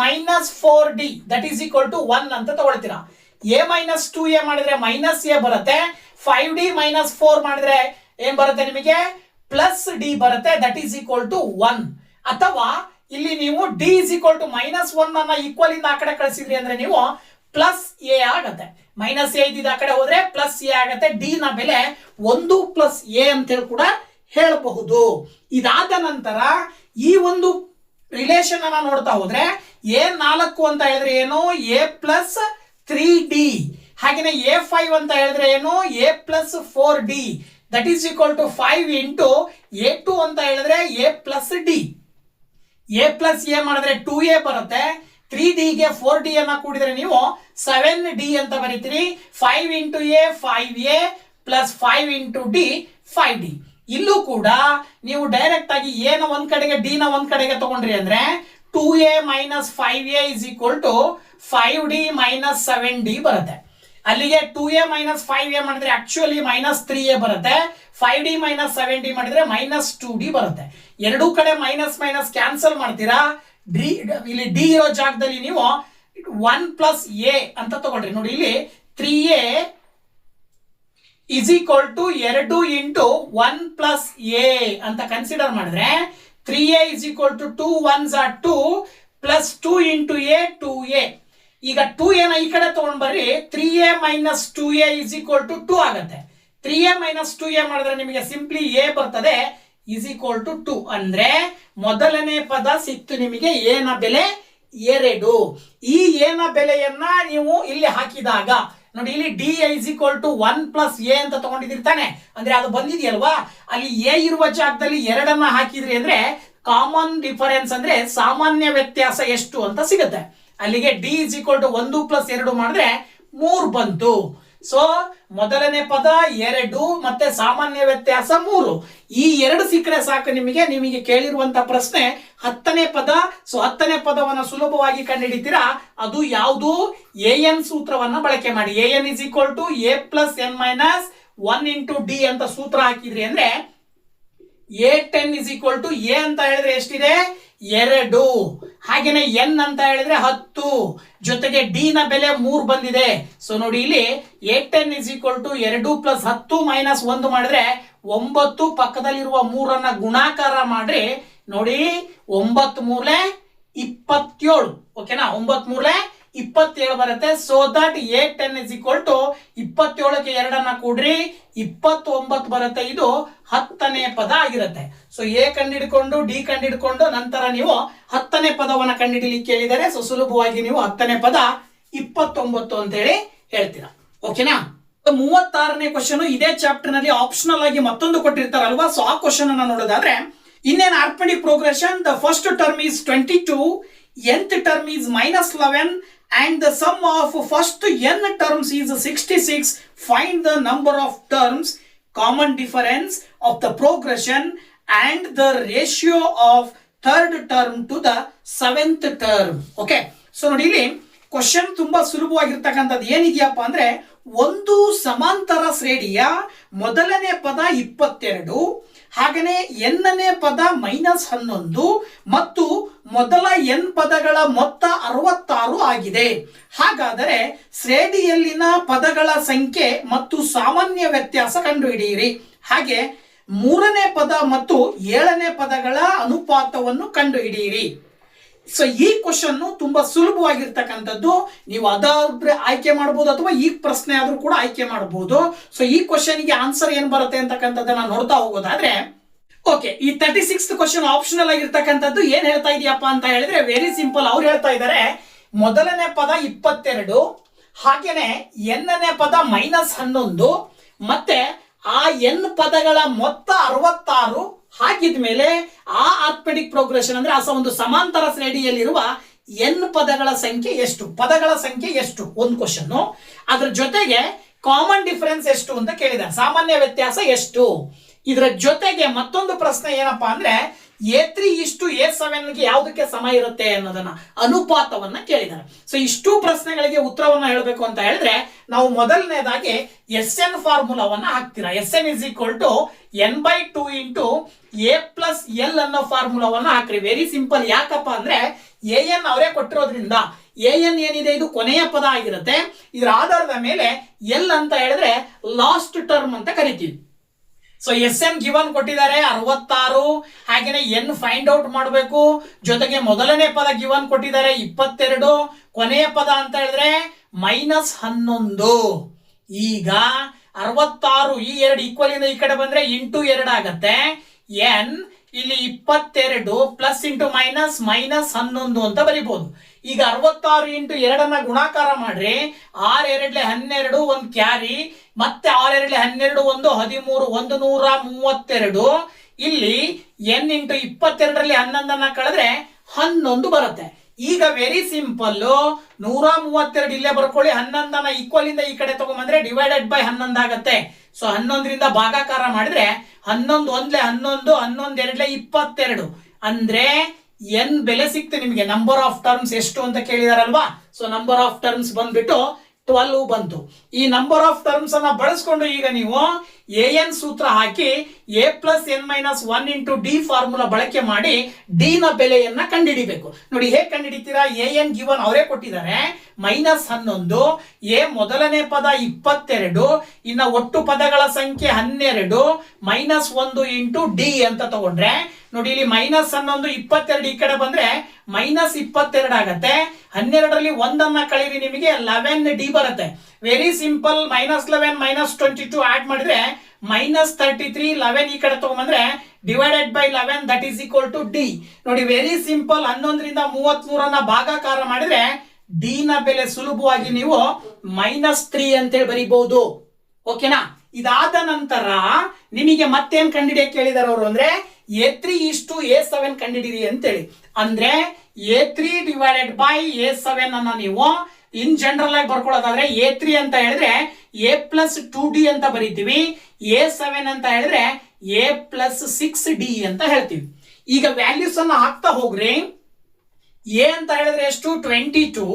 4D that is equal to 1 ಅಂತ ತಗೊಳ್ತೀರಾ. A - 2A ಮಾಡಿದ್ರೆ -A ಬರುತ್ತೆ, 5D - 4 ಮಾಡಿದ್ರೆ ಏನ್ ಬರುತ್ತೆ ನಿಮಗೆ +D ಬರುತ್ತೆ, ದಟ್ ಈಸ್ ಈಕ್ವಲ್ ಟು 1. ಅಥವಾ ಇಲ್ಲಿ ನೀವು D = -1 ಅನ್ನ ಈಕ್ವಲ್ ಇಂದ ಆ ಕಡೆ ಕಳಿಸಿದ್ರಿ ಅಂದ್ರೆ ನೀವು +A ಆಗತ್ತೆ. -A ಇದ್ದಿದ್ದ ಆ ಕಡೆ ಹೋದ್ರೆ +A ಆಗತ್ತೆ. D ನ ಬೆಲೆ 1 + A ಅಂತ ಹೇಳಿ ಕೂಡ ಹೇಳಬಹುದು. ಇದಾದ ನಂತರ ಈ ಒಂದು ರಿಲೇಷನ್ ಅನ್ನ ನೋಡ್ತಾ ಹೋದ್ರೆ A4 ಅಂತ ಹೇಳಿದ್ರೆ ಏನು, A+3D. ಹಾಗೇನೆ A5 ಅಂತ ಹೇಳಿದ್ರೆ ಏನು, A+4D that is equal to 5 into A2 ಅಂತ ಹೇಳಿದ್ರೆ A+D. A+A ಮಾಡಿದ್ರೆ 2A ಬರುತ್ತೆ, 3D ಗೆ 4D ಅನ್ನ ಕೂಡಿದ್ರೆ ನೀವು 7D ಅಂತ ಬರೀತೀರಿ. 5 into A 5A plus 5 into D 5D. ಇಲ್ಲೂ ಕೂಡ ನೀವು ಡೈರೆಕ್ಟ್ ಆಗಿ ಎ ನ ಒಂದ್ ಕಡೆಗೆ ಡಿ ನ ಒಂದ್ ಕಡೆಗೆ ತಗೊಂಡ್ರಿ ಅಂದ್ರೆ 2A minus 5A is equal to 5D minus 7D ಬರುತ್ತೆ. ಅಲ್ಲಿಗೆ 2A ಮೈನಸ್ 5A ಮಾಡಿದ್ರೆ ಆಕ್ಚುಲಿ ಮೈನಸ್ 3A ಬರುತ್ತೆ. 5D ಮೈನಸ್ 7D ಮಾಡಿದ್ರೆ ಮೈನಸ್ 2D ಬರುತ್ತೆ. ಎರಡೂ ಕಡೆ ಮೈನಸ್ ಮೈನಸ್ ಕ್ಯಾನ್ಸಲ್ ಮಾಡ್ತೀರಾ. ಇಲ್ಲಿ ಡಿ ಇರೋ ಜಾಗದಲ್ಲಿ ನೀವು 1 ಪ್ಲಸ್ ಎ ಅಂತ ತಗೊಳ್ರಿ. ನೋಡಿ ಇಲ್ಲಿ 3A is equal to 2 into 1 plus A ಅಂತ ಕನ್ಸಿಡರ್ ಮಾಡಿದ್ರೆ 3A is equal to 2 1s are 2 plus 2 into A 2A. ಈಗ 2A ನ ಈ ಕಡೆ ತಗೊಂಡ್ ಬರ್ರಿ. 3A minus 2A is equal to 2 ಆಗುತ್ತೆ. 3A ಮೈನಸ್ 2A ಮಾಡಿದ್ರೆ ನಿಮಗೆ ಸಿಂಪ್ಲಿ ಎ ಬರ್ತದೆ ಇಸ್ ಈಕ್ವಲ್ ಟು 2. ಅಂದ್ರೆ ಮೊದಲನೇ ಪದ ಸಿಕ್ತು ನಿಮಗೆ ಎ ನ ಬೆಲೆ 2. ಈ ಎ ನ ಬೆಲೆಯನ್ನ ನೀವು ಇಲ್ಲಿ ಹಾಕಿದಾಗ ನೋಡಿ ಇಲ್ಲಿ D is equal to 1 plus A ಅಂತ ತಗೊಂಡಿರ್ತಾನೆ. ಅಂದ್ರೆ ಅದು ಬಂದಿದೆಯಲ್ವಾ, ಅಲ್ಲಿ ಎ ಇರುವ ಜಾಗದಲ್ಲಿ 2 ಹಾಕಿದ್ರಿ ಅಂದ್ರೆ ಕಾಮನ್ ಡಿಫರೆನ್ಸ್ ಅಂದ್ರೆ ಸಾಮಾನ್ಯ ವ್ಯತ್ಯಾಸ ಎಷ್ಟು ಅಂತ ಸಿಗುತ್ತೆ. ಅಲ್ಲಿಗೆ D is equal to 1 plus 2 ಮಾಡಿದ್ರೆ 3 ಬಂತು. ಸೊ ಮೊದಲನೇ ಪದ 2 ಮತ್ತೆ ಸಾಮಾನ್ಯ ವ್ಯತ್ಯಾಸ 3. ಈ 2 ಸಿಕ್ಕರೆ ಸಾಕು ನಿಮಗೆ ಕೇಳಿರುವಂತ ಪ್ರಶ್ನೆ 10ನೇ ಪದ. ಸೊ 10ನೇ ಪದವನ್ನ ಸುಲಭವಾಗಿ ಕಂಡುಹಿಡಿತೀರಾ. ಅದು ಯಾವುದು? ಎನ್ ಸೂತ್ರವನ್ನ ಬಳಕೆ ಮಾಡಿ. N is equal to A plus N minus 1 into D ಅಂತ ಸೂತ್ರ ಹಾಕಿದ್ರಿ ಅಂದ್ರೆ A10 is equal to A ಅಂತ ಹೇಳಿದ್ರೆ ಎಷ್ಟಿದೆ? 2. ಹಾಗೇನೆ ಎನ್ ಅಂತ ಹೇಳಿದ್ರೆ 10 ಜೊತೆಗೆ ಡಿ ನ ಬೆಲೆ 3 ಬಂದಿದೆ. ಸೊ ನೋಡಿ ಇಲ್ಲಿ A10 is equal to 2 plus 10 minus 1 ಮಾಡಿದ್ರೆ 9. ಪಕ್ಕದಲ್ಲಿರುವ 3 ಗುಣಾಕಾರ ಮಾಡ್ರಿ. ನೋಡಿ 9 ಮೂಲೆ 27. ಓಕೆನಾ? 9 ಮೂಲೆ 27 ಬರುತ್ತೆ. So that A10 is equal to 27ಕ್ಕೆ 2 ಕೂಡ್ರಿ 29 ಬರುತ್ತೆ. ಇದು 10ನೇ ಪದ ಆಗಿರುತ್ತೆ. ಸೊ ಎ ಕಂಡಿಡ್ಕೊಂಡು ಡಿ ಕಂಡಿಡ್ಕೊಂಡು ನಂತರ ನೀವು 10ನೇ ಪದವನ್ನ ಕಂಡುಹಿಡಿಯಲಿಕ್ಕೆ ಹೇಳಿದರೆ ಸೊ ಸುಲಭವಾಗಿ ನೀವು 10ನೇ ಪದ 29 ಅಂತ ಹೇಳಿ ಹೇಳ್ತೀರಾ. ಓಕೆನಾ? 36ನೇ ಕ್ವಶನ್ ಇದೇ ಚಾಪ್ಟರ್ ನಲ್ಲಿ ಆಪ್ಷನಲ್ ಆಗಿ ಮತ್ತೊಂದು ಕೊಟ್ಟಿರ್ತಾರಲ್ವಾ. ಸೊ ಆ ಕ್ವಶನ್ ಅನ್ನ ನೋಡೋದಾದ್ರೆ ಇನ್ನೇನ್ arithmetic progression, the first term is 22, nth term is minus 11 and the sum of first n terms is 66. Find the number of terms, common difference of the progression and the ratio of third term to the 7th term. Okay, so ನೋಡಿ ಇಲ್ಲಿ question ತುಂಬಾ ಸುಲಭವಾಗಿರ್ತಕ್ಕಂಥದ್ದು ಏನಿದೆಯಪ್ಪ ಅಂದ್ರೆ ಒಂದು ಸಮಾಂತರ ಶ್ರೇಣಿಯ ಮೊದಲನೇ ಪದ 22, ಹಾಗೇನೆ ಎನ್ನನೇ ಪದ -11 ಮತ್ತು ಮೊದಲ ಎನ್ ಪದಗಳ ಮೊತ್ತ 66 ಆಗಿದೆ. ಹಾಗಾದರೆ ಶ್ರೇಣಿಯಲ್ಲಿನ ಪದಗಳ ಸಂಖ್ಯೆ ಮತ್ತು ಸಾಮಾನ್ಯ ವ್ಯತ್ಯಾಸ ಕಂಡುಹಿಡಿಯಿರಿ. ಹಾಗೆ ಮೂರನೇ ಪದ ಮತ್ತು 7ನೇ ಪದಗಳ ಅನುಪಾತವನ್ನು ಕಂಡುಹಿಡಿಯಿರಿ. ಸೊ ಈ ಕ್ವಶನ್ ತುಂಬಾ ಸುಲಭವಾಗಿರ್ತಕ್ಕಂಥದ್ದು. ನೀವು ಅದಾದ್ರೆ ಆಯ್ಕೆ ಮಾಡಬಹುದು ಅಥವಾ ಈ ಪ್ರಶ್ನೆ ಆದ್ರೂ ಕೂಡ ಆಯ್ಕೆ ಮಾಡಬಹುದು. ಸೊ ಈ ಕ್ವಶನ್ಗೆ ಆನ್ಸರ್ ಏನ್ ಬರುತ್ತೆ ಅಂತಕ್ಕಂಥದ್ದನ್ನ ನೋಡ್ತಾ ಹೋಗೋದಾದ್ರೆ ಓಕೆ, ಈ 36th ಕ್ವಶನ್ ಆಪ್ಷನಲ್ ಆಗಿರ್ತಕ್ಕಂಥದ್ದು ಏನ್ ಹೇಳ್ತಾ ಇದೆಯಪ್ಪ ಅಂತ ಹೇಳಿದ್ರೆ ವೆರಿ ಸಿಂಪಲ್. ಅವ್ರು ಹೇಳ್ತಾ ಇದ್ದಾರೆ ಮೊದಲನೇ ಪದ 22, ಹಾಗೇನೆ ಎನ್ನನೇ ಪದ -11 ಮತ್ತೆ ಆ ಎನ್ ಪದಗಳ ಮೊತ್ತ 66 ಹಾಕಿದ್ಮೇಲೆ ಆ ಆರ್ಥಮೆಟಿಕ್ ಪ್ರೋಗ್ರೆಷನ್ ಅಂದ್ರೆ ಒಂದು ಸಮಾಂತರ ಶ್ರೇಣಿಯಲ್ಲಿರುವ ಎನ್ ಪದಗಳ ಸಂಖ್ಯೆ ಎಷ್ಟು, ಪದಗಳ ಸಂಖ್ಯೆ ಎಷ್ಟು ಒಂದು ಕ್ವಶನ್. ಅದ್ರ ಜೊತೆಗೆ ಕಾಮನ್ ಡಿಫರೆನ್ಸ್ ಎಷ್ಟು ಅಂತ ಕೇಳಿದ್ದಾರೆ, ಸಾಮಾನ್ಯ ವ್ಯತ್ಯಾಸ ಎಷ್ಟು. ಇದರ ಜೊತೆಗೆ ಮತ್ತೊಂದು ಪ್ರಶ್ನೆ ಏನಪ್ಪಾ ಅಂದ್ರೆ A3 ಇಷ್ಟು A7 ಗೆ ಯಾವುದಕ್ಕೆ ಸಮ ಇರುತ್ತೆ ಅನ್ನೋದನ್ನ ಅನುಪಾತವನ್ನ ಕೇಳಿದ್ದಾರೆ. ಸೊ ಇಷ್ಟು ಪ್ರಶ್ನೆಗಳಿಗೆ ಉತ್ತರವನ್ನ ಹೇಳಬೇಕು ಅಂತ ಹೇಳಿದ್ರೆ ನಾವು ಮೊದಲನೇದಾಗಿ SN ಫಾರ್ಮುಲಾವನ್ನ ಹಾಕ್ತೀರಾ. SN is equal to n/2 into A plus L ಅನ್ನೋ ಫಾರ್ಮುಲಾವನ್ನ ಹಾಕ್ರಿ. Very simple. ಯಾಕಪ್ಪ ಅಂದ್ರೆ AN ಅವರೇ ಕೊಟ್ಟಿರೋದ್ರಿಂದ AN ಏನಿದೆ ಇದು ಕೊನೆಯ ಪದ ಆಗಿರುತ್ತೆ. ಇದರ ಆಧಾರದ ಮೇಲೆ ಎಲ್ ಅಂತ ಹೇಳಿದ್ರೆ ಲಾಸ್ಟ್ ಟರ್ಮ್ ಅಂತ ಕರಿತೀವಿ. ಸೊ SN ಗಿವನ್ ಕೊಟ್ಟಿದ್ದಾರೆ 66, ಹಾಗೇನೆ ಎನ್ ಫೈಂಡ್ ಔಟ್ ಮಾಡಬೇಕು. ಜೊತೆಗೆ ಮೊದಲನೇ ಪದ ಗಿವನ್ ಕೊಟ್ಟಿದ್ದಾರೆ 22, ಕೊನೆಯ ಪದ ಅಂತ ಹೇಳಿದ್ರೆ -11. ಈಗ 66 ಈ 2 ಈಕ್ವಲ್ ಇಂದ ಈ ಕಡೆ ಬಂದ್ರೆ ಇಂಟು 2 ಆಗತ್ತೆ. ಎನ್ ಇಲ್ಲಿ 22 ಪ್ಲಸ್ ಇಂಟು ಮೈನಸ್ -11 ಅಂತ ಬರೀಬಹುದು. ಈಗ 66 ಇಂಟು 2 ಗುಣಾಕಾರ ಮಾಡ್ರಿ. 6 2 12, ಒಂದು ಕ್ಯಾರಿ, ಮತ್ತೆ 6 2 12 1 13, 132. ಇಲ್ಲಿ ಎನ್ ಇಂಟು 22ರಲ್ಲಿ 11 ಕಳೆದ್ರೆ 11 ಬರುತ್ತೆ. ಈಗ ವೆರಿ ಸಿಂಪಲ್, 132 ಇಲ್ಲೇ ಬರ್ಕೊಳ್ಳಿ, 11ನ ಈಕ್ವಲ್ ಇಂದ ಈ ಕಡೆ ತಗೊಂಡ್ಬಂದ್ರೆ ಡಿವೈಡೆಡ್ ಬೈ 11 ಆಗತ್ತೆ. ಸೊ 11ರಿಂದ ಭಾಗಾಕಾರ ಮಾಡಿದ್ರೆ 11 ಒಂದ್ಲೆ 11, 11 ಎರಡ್ಲೆ 22. ಅಂದ್ರೆ ಎನ್ ಬೆಲೆ ಸಿಕ್ತು ನಿಮಗೆ. ನಂಬರ್ ಆಫ್ ಟರ್ಮ್ಸ್ ಎಷ್ಟು ಅಂತ ಕೇಳಿದಾರಲ್ವಾ. ಸೊ ನಂಬರ್ ಆಫ್ ಟರ್ಮ್ಸ್ ಬಂದ್ಬಿಟ್ಟು 12 ಬಂತು. ಈ ನಂಬರ್ ಆಫ್ ಟರ್ಮ್ಸ್ ಅನ್ನ ಬಳಸ್ಕೊಂಡು ಈಗ ನೀವು an ಸೂತ್ರ ಹಾಕಿ a plus n minus 1 into D formula ಬಳಕೆ ಮಾಡಿ ಡಿ ನ ಬೆಲೆಯನ್ನ ಕಂಡುಹಿಡಿಬೇಕು. ನೋಡಿ ಹೇಗೆ ಕಂಡುಹಿಡಿತೀರಾ? an ಗಿವನ್ ಅವರೇ ಕೊಟ್ಟಿದ್ದಾರೆ, -11, a ಮೊದಲನೇ ಪದ 22, ಇನ್ನ ಒಟ್ಟು ಪದಗಳ ಸಂಖ್ಯೆ 12, -1 ಇಂಟು ಡಿ ಅಂತ ತಗೊಂಡ್ರೆ ನೋಡಿ ಇಲ್ಲಿ -11 22 ಈ ಕಡೆ ಬಂದ್ರೆ -22 ಆಗತ್ತೆ. 12ರಲ್ಲಿ 1 ಕಳೀರಿ, ನಿಮಗೆ 11 ಡಿ ಬರುತ್ತೆ. Very simple. -11 -22 ಆಡ್ ಮಾಡಿದ್ರೆ -33, 11 ಈ ಕಡೆ ತಗೊಂಡ್ಬಂದ್ರೆ divided by 11 that is equal to d. ನೋಡಿ ವೆರಿ ಸಿಂಪಲ್. 11ರಿಂದ 33 ಭಾಗಾಕಾರ ಮಾಡಿದ್ರೆ ಡಿ ನ ಬೆಲೆ ಸುಲಭವಾಗಿ ನೀವು -3 ಅಂತೇಳಿ ಬರೀಬಹುದು. ಓಕೆನಾ? ಇದಾದ ನಂತರ ನಿಮಗೆ ಮತ್ತೇನ್ ಕಂಡುಹಿಡಿಯಕ್ಕೆ ಕೇಳಿದಾರೆ ಅವರು ಅಂದ್ರೆ a3 ಇಷ್ಟು a7 ಕಂಡುಹಿಡಿರಿ ಅಂತೇಳಿ. ಅಂದ್ರೆ a3 ಡಿವೈಡೆಡ್ ಬೈ a7 ಅನ್ನ ನೀವು ಇನ್ ಜನರಲ್ ಆಗಿ ಬರ್ಕೊಳ್ಳೋದಾದ್ರೆ a3 ಅಂತ ಹೇಳಿದ್ರೆ a ಪ್ಲಸ್ 2d ಅಂತ ಬರೀತೀವಿ, a7 ಅಂತ ಹೇಳಿದ್ರೆ a ಪ್ಲಸ್ 6d ಅಂತ ಹೇಳ್ತೀವಿ. ಈಗ ವ್ಯಾಲ್ಯೂಸ್ ಅನ್ನ ಹಾಕ್ತಾ ಹೋಗ್ರಿ. a ಅಂತ ಹೇಳಿದ್ರೆ ಎಷ್ಟು? 22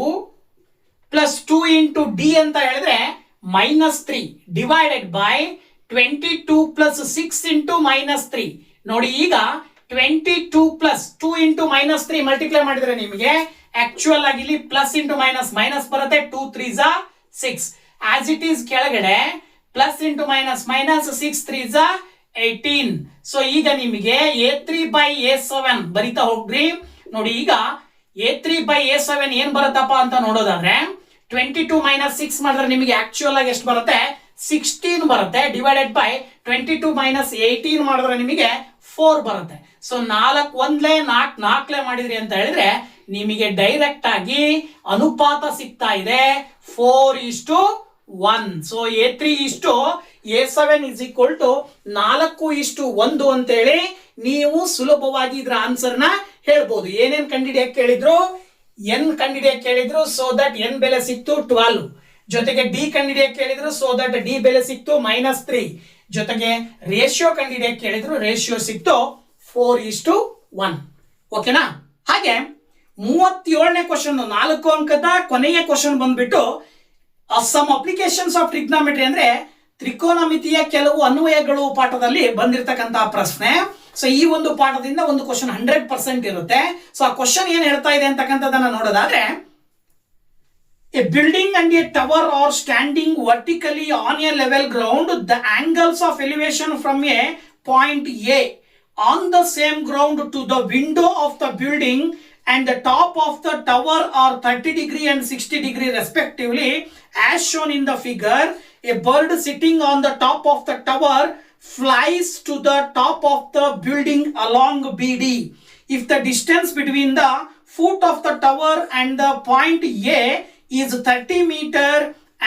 ಪ್ಲಸ್ 2 ಇಂಟು ಡಿ ಅಂತ ಹೇಳಿದ್ರೆ -3 ಡಿವೈಡೆಡ್ ಬೈ 22 ಪ್ಲಸ್ 6 ಇಂಟು -3. ನೋಡಿ ಈಗ 22 ಪ್ಲಸ್ 2 ಇಂಟು -3 ಮಲ್ಟಿಪ್ಲೈ ಮಾಡಿದ್ರೆ ನಿಮಗೆ ಆಕ್ಚುಯಲ್ ಆಗಿ ಇಲ್ಲಿ ಪ್ಲಸ್ ಇಂಟು ಮೈನಸ್ ಬರುತ್ತೆ. 2 3s 6 ಆಸ್ ಇಟ್ ಈಸ್. ಕೆಳಗಡೆ plus into minus 6 3s 18. So ಈಗ ನಿಮಗೆ a3 ಬೈ a7 ಬರಿತಾ ಹೋಗ್ರಿ. ನೋಡಿ ಈಗ a3 ಬೈ a7 ಏನ್ ಬರುತ್ತಪ್ಪ ಅಂತ ನೋಡೋದಾದ್ರೆ 22 - 6 ಮಾಡಿದ್ರೆ ನಿಮಗೆ ಆಕ್ಚುಯಲ್ ಆಗಿ ಎಷ್ಟು ಬರುತ್ತೆ? 16 ಬರುತ್ತೆ. ಡಿವೈಡೆಡ್ ಬೈ 22 - 18 ಮಾಡಿದ್ರೆ ನಿಮಗೆ 4 ಬರುತ್ತೆ. ಸೊ 4 ಒಂದ್ಲೆ 4 4 ಮಾಡಿದ್ರಿ ಅಂತ ಹೇಳಿದ್ರೆ ನಿಮಗೆ ಡೈರೆಕ್ಟ್ ಆಗಿ ಅನುಪಾತ ಸಿಗ್ತಾ ಇದೆ 4:1. ಸೊ a3 ಇಷ್ಟು a7 ಇಸ್ ಈಕ್ವಲ್ ಟು 4:1 ಅಂತೇಳಿ ನೀವು ಸುಲಭವಾಗಿ ಇದ್ರ ಆನ್ಸರ್ ನ ಹೇಳ್ಬೋದು. ಏನೇನ್ ಕಂಡುಹಿಡಿಯಕ್ಕೆ ಕೇಳಿದ್ರು? n ಕಂಡುಹಿಡಿಯಕ್ಕೆ ಕೇಳಿದ್ರು, ಸೊ ದಟ್ n ಬೆಲೆ ಸಿಕ್ತು 12. ಜೊತೆಗೆ ಡಿ ಕಂಡುಹಿಡಿಯಕ್ಕೆ ಕೇಳಿದ್ರು, ಸೊ ದಟ್ ಡಿ ಬೆಲೆ ಸಿಕ್ತು -3. ಜೊತೆಗೆ ರೇಷಿಯೋ ಕಂಡುಹಿಡಿಯಕ್ಕೆ ಕೇಳಿದ್ರು, ರೇಷಿಯೋ ಸಿಕ್ತು 4:1. ಓಕೆನಾ? ಹಾಗೆ 37ನೇ ಕ್ವಶನ್ 4 ಅಂಕದ ಕೊನೆಯ ಕ್ವಶನ್ ಬಂದ್ಬಿಟ್ಟು ಸಮ್ ಅಪ್ಲಿಕೇಶನ್ಸ್ ಆಫ್ ಟ್ರಿಗ್ನೋಮೆಟ್ರಿ ಅಂದ್ರೆ ತ್ರಿಕೋನಮಿತಿಯ ಕೆಲವು ಅನ್ವಯಗಳು ಪಾಠದಲ್ಲಿ ಬಂದಿರತಕ್ಕಂತಹ ಪ್ರಶ್ನೆ. ಸೊ ಈ ಒಂದು ಪಾಠದಿಂದ ಒಂದು ಕ್ವಶನ್ 100% ಇರುತ್ತೆ. ಸೊ ಆ ಕ್ವಶನ್ ಏನ್ ಹೇಳ್ತಾ ಇದೆ ಅಂತಕ್ಕಂಥದ್ದನ್ನ ನೋಡೋದಾದ್ರೆ, a building and a tower are standing vertically on a level ground. The angles of elevation from a point A on the same ground to the window of the building and the top of the tower are 30 degree and 60 degree respectively as shown in the figure. A bird sitting on the top of the tower flies to the top of the building along BD. If the distance between the foot of the tower and the point A is 30 meter